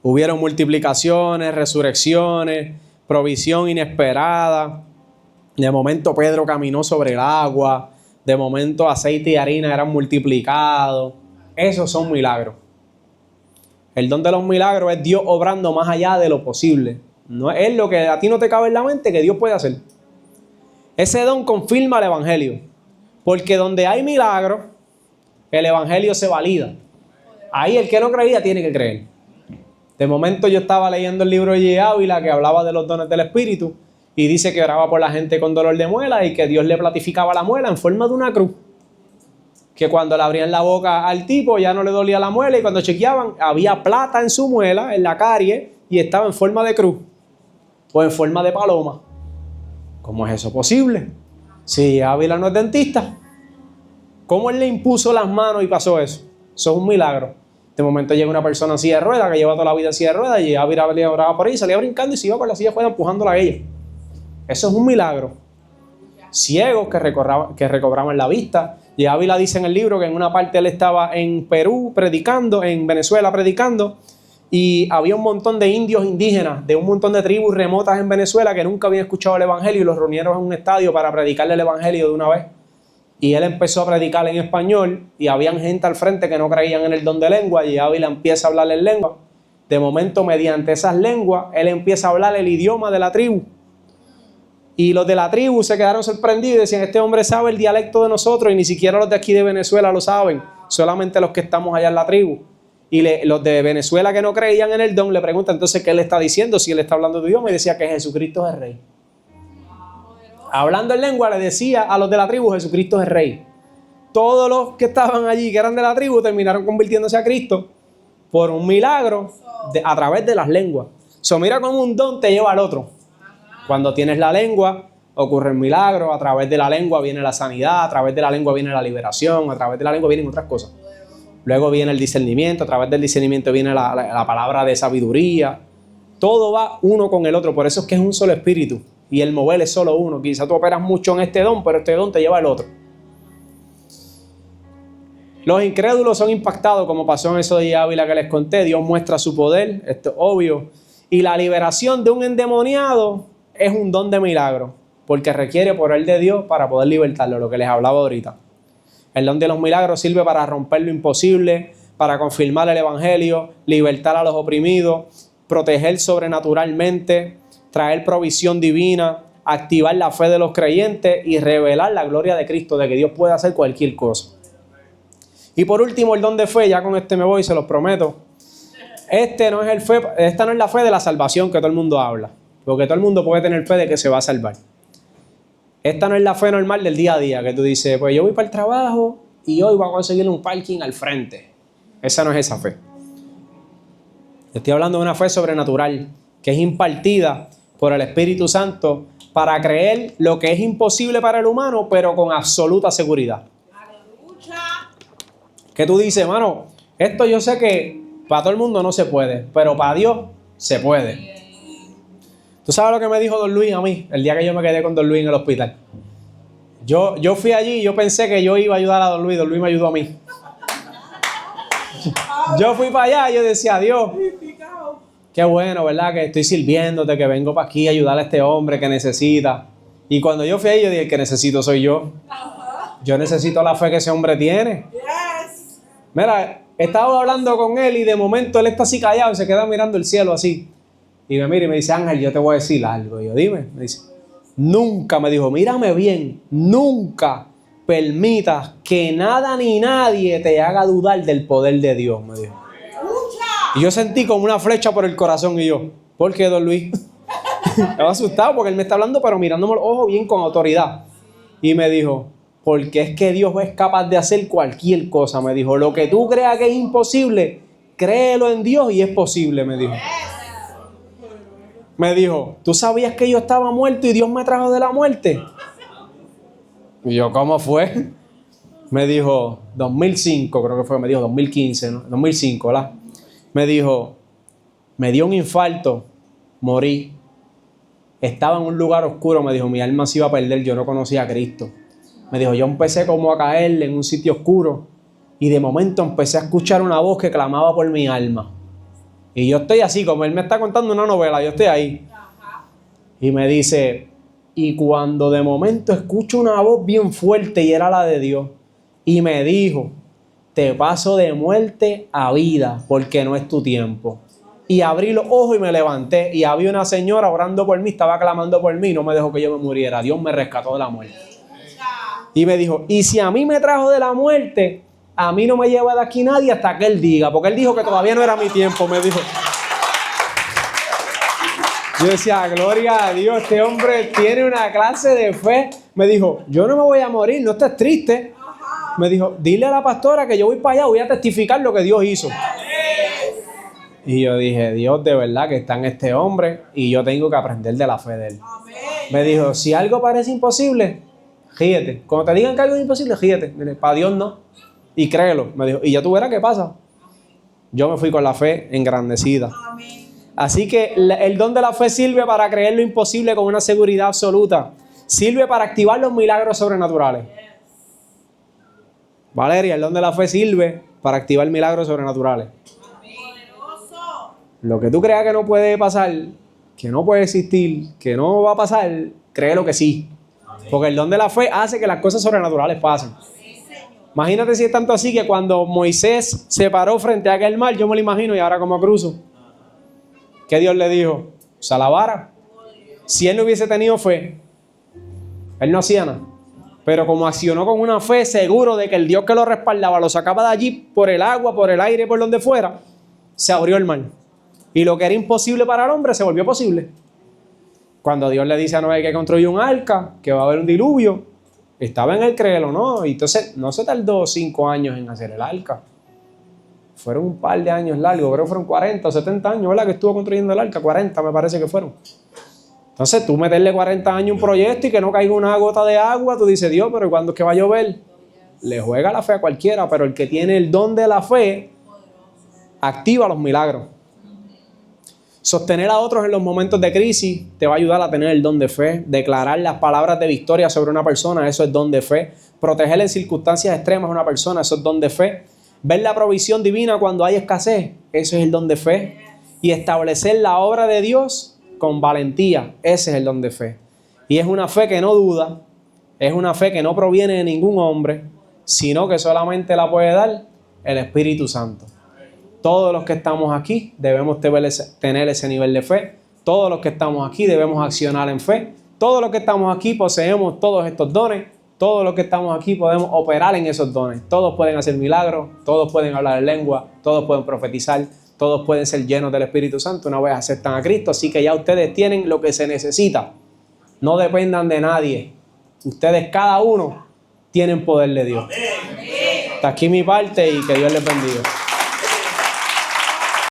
Hubieron multiplicaciones, resurrecciones, provisión inesperada. De momento Pedro caminó sobre el agua. De momento aceite y harina eran multiplicados. Esos son milagros. El don de los milagros es Dios obrando más allá de lo posible. No es lo que a ti no te cabe en la mente que Dios puede hacer. Ese don confirma el evangelio. Porque donde hay milagros, el evangelio se valida. Ahí el que no creía tiene que creer. De momento yo estaba leyendo el libro de Ávila que hablaba de los dones del Espíritu y dice que oraba por la gente con dolor de muela y que Dios le platificaba la muela en forma de una cruz. Que cuando le abrían la boca al tipo ya no le dolía la muela y cuando chequeaban había plata en su muela, en la carie, y estaba en forma de cruz o en forma de paloma. ¿Cómo es eso posible? Si Ávila no es dentista, ¿cómo él le impuso las manos y pasó eso? Eso es un milagro. De momento llega una persona en silla de ruedas que lleva toda la vida en silla de ruedas y Ávila oraba por ahí, salía brincando y se iba por la silla afuera empujándola a ella. Eso es un milagro. Ciegos que recobraban la vista. Y Ávila dice en el libro que en una parte él estaba en Perú predicando, en Venezuela predicando, y había un montón de indios indígenas, de un montón de tribus remotas en Venezuela que nunca habían escuchado el evangelio y los reunieron en un estadio para predicarle el evangelio de una vez. Y él empezó a predicar en español y habían gente al frente que no creían en el don de lengua y Ávila empieza a hablar en lengua. De momento, mediante esas lenguas, él empieza a hablar el idioma de la tribu. Y los de la tribu se quedaron sorprendidos y decían, este hombre sabe el dialecto de nosotros y ni siquiera los de aquí de Venezuela lo saben, solamente los que estamos allá en la tribu. Y los de Venezuela que no creían en el don le preguntan entonces qué le está diciendo, si él está hablando de Dios, y decía que Jesucristo es el rey. Hablando en lengua le decía a los de la tribu, Jesucristo es el rey. Todos los que estaban allí, que eran de la tribu, terminaron convirtiéndose a Cristo por un milagro a través de las lenguas. Mira cómo un don te lleva al otro. Cuando tienes la lengua, ocurre el milagro, a través de la lengua viene la sanidad, a través de la lengua viene la liberación, a través de la lengua vienen otras cosas. Luego viene el discernimiento, a través del discernimiento viene la palabra de sabiduría. Todo va uno con el otro, por eso es que es un solo espíritu y el mover es solo uno. Quizá tú operas mucho en este don, pero este don te lleva al otro. Los incrédulos son impactados, como pasó en eso de Ávila que les conté. Dios muestra su poder, esto es obvio. Y la liberación de un endemoniado es un don de milagro, porque requiere poder de Dios para poder libertarlo, lo que les hablaba ahorita. El don de los milagros sirve para romper lo imposible, para confirmar el evangelio, libertar a los oprimidos, proteger sobrenaturalmente, traer provisión divina, activar la fe de los creyentes y revelar la gloria de Cristo, de que Dios puede hacer cualquier cosa. Y por último, el don de fe, ya con este me voy, se los prometo. Esta no es la fe de la salvación que todo el mundo habla, porque todo el mundo puede tener fe de que se va a salvar. Esta no es la fe normal del día a día, que tú dices, pues yo voy para el trabajo y hoy voy a conseguir un parking al frente. Esa no es esa fe. Estoy hablando de una fe sobrenatural, que es impartida por el Espíritu Santo para creer lo que es imposible para el humano, pero con absoluta seguridad. Que tú dices, hermano, esto yo sé que para todo el mundo no se puede, pero para Dios se puede. ¿Tú sabes lo que me dijo Don Luis a mí el día que yo me quedé con Don Luis en el hospital? Yo fui allí y yo pensé que yo iba a ayudar a Don Luis me ayudó a mí. Yo fui para allá y yo decía, Dios, qué bueno, ¿verdad? Que estoy sirviéndote, que vengo para aquí a ayudar a este hombre que necesita. Y cuando yo fui ahí, yo dije, el que necesito soy yo. Yo necesito la fe que ese hombre tiene. Mira, estaba hablando con él y de momento él está así callado y se queda mirando el cielo así. Y me mira y me dice, Ángel, yo te voy a decir algo. Y yo, dime. Me dice, nunca, me dijo, mírame bien, nunca permitas que nada ni nadie te haga dudar del poder de Dios, me dijo. Y yo sentí como una flecha por el corazón y yo, ¿por qué, Don Luis? Estaba asustado porque él me está hablando, pero mirándome los ojos bien con autoridad. Y me dijo, porque es que Dios es capaz de hacer cualquier cosa, me dijo. Lo que tú creas que es imposible, créelo en Dios y es posible, me dijo. Me dijo, ¿tú sabías que yo estaba muerto y Dios me trajo de la muerte? Y yo, ¿cómo fue? Me dijo, 2005, creo que fue, me dijo 2015, ¿no? 2005, ¿verdad? Me dijo, me dio un infarto, morí. Estaba en un lugar oscuro, me dijo, mi alma se iba a perder, yo no conocía a Cristo. Me dijo, yo empecé como a caer en un sitio oscuro y de momento empecé a escuchar una voz que clamaba por mi alma. Y yo estoy así, como él me está contando una novela, yo estoy ahí. Y me dice, y cuando de momento escucho una voz bien fuerte y era la de Dios, y me dijo, te paso de muerte a vida porque no es tu tiempo. Y abrí los ojos y me levanté y había una señora orando por mí, estaba clamando por mí, no me dejó que yo me muriera. Dios me rescató de la muerte. Y me dijo, y si a mí me trajo de la muerte, a mí no me lleva de aquí nadie hasta que él diga, porque él dijo que todavía no era mi tiempo, me dijo. Yo decía, gloria a Dios, este hombre tiene una clase de fe. Me dijo, yo no me voy a morir, no estés triste. Me dijo, dile a la pastora que yo voy para allá, voy a testificar lo que Dios hizo. Y yo dije, Dios de verdad que está en este hombre y yo tengo que aprender de la fe de él. Me dijo, si algo parece imposible, ríete. Cuando te digan que algo es imposible, ríete. Mire, para Dios no. Y créelo, me dijo. Y ya tú verás qué pasa. Yo me fui con la fe engrandecida. Así que el don de la fe sirve para creer lo imposible con una seguridad absoluta. Sirve para activar los milagros sobrenaturales. Valeria, el don de la fe sirve para activar milagros sobrenaturales. Lo que tú creas que no puede pasar, que no puede existir, que no va a pasar, créelo que sí. Porque el don de la fe hace que las cosas sobrenaturales pasen. Imagínate si es tanto así que cuando Moisés se paró frente a aquel mar, yo me lo imagino, y ahora como cruzo, ¿qué Dios le dijo? Usa la vara. Si él no hubiese tenido fe, Él no hacía nada. Pero como accionó con una fe, seguro de que el Dios que lo respaldaba lo sacaba de allí por el agua, por el aire, por donde fuera, se abrió el mar. Y lo que era imposible para el hombre se volvió posible. Cuando Dios le dice a Noé que construye un arca, que va a haber un diluvio, estaba en el créelo, ¿no? Y entonces no se tardó 5 años en hacer el arca. Fueron un par de años largos, creo que fueron 40 o 70 años, ¿verdad? Que estuvo construyendo el arca, 40 me parece que fueron. Entonces tú meterle 40 años a un proyecto y que no caiga una gota de agua, tú dices, Dios, pero ¿cuándo es que va a llover? Le juega la fe a cualquiera, pero el que tiene el don de la fe, activa los milagros. Sostener a otros en los momentos de crisis te va a ayudar a tener el don de fe. Declarar las palabras de victoria sobre una persona, eso es don de fe. Proteger en circunstancias extremas a una persona, eso es don de fe. Ver la provisión divina cuando hay escasez, eso es el don de fe. Y establecer la obra de Dios con valentía, ese es el don de fe. Y es una fe que no duda, es una fe que no proviene de ningún hombre, sino que solamente la puede dar el Espíritu Santo. Todos los que estamos aquí debemos tener ese nivel de fe. Todos los que estamos aquí debemos accionar en fe. Todos los que estamos aquí poseemos todos estos dones. Todos los que estamos aquí podemos operar en esos dones. Todos pueden hacer milagros, todos pueden hablar en lengua, todos pueden profetizar, todos pueden ser llenos del Espíritu Santo una vez aceptan a Cristo. Así que ya ustedes tienen lo que se necesita. No dependan de nadie. Ustedes cada uno tienen poder de Dios. Hasta aquí mi parte y que Dios les bendiga.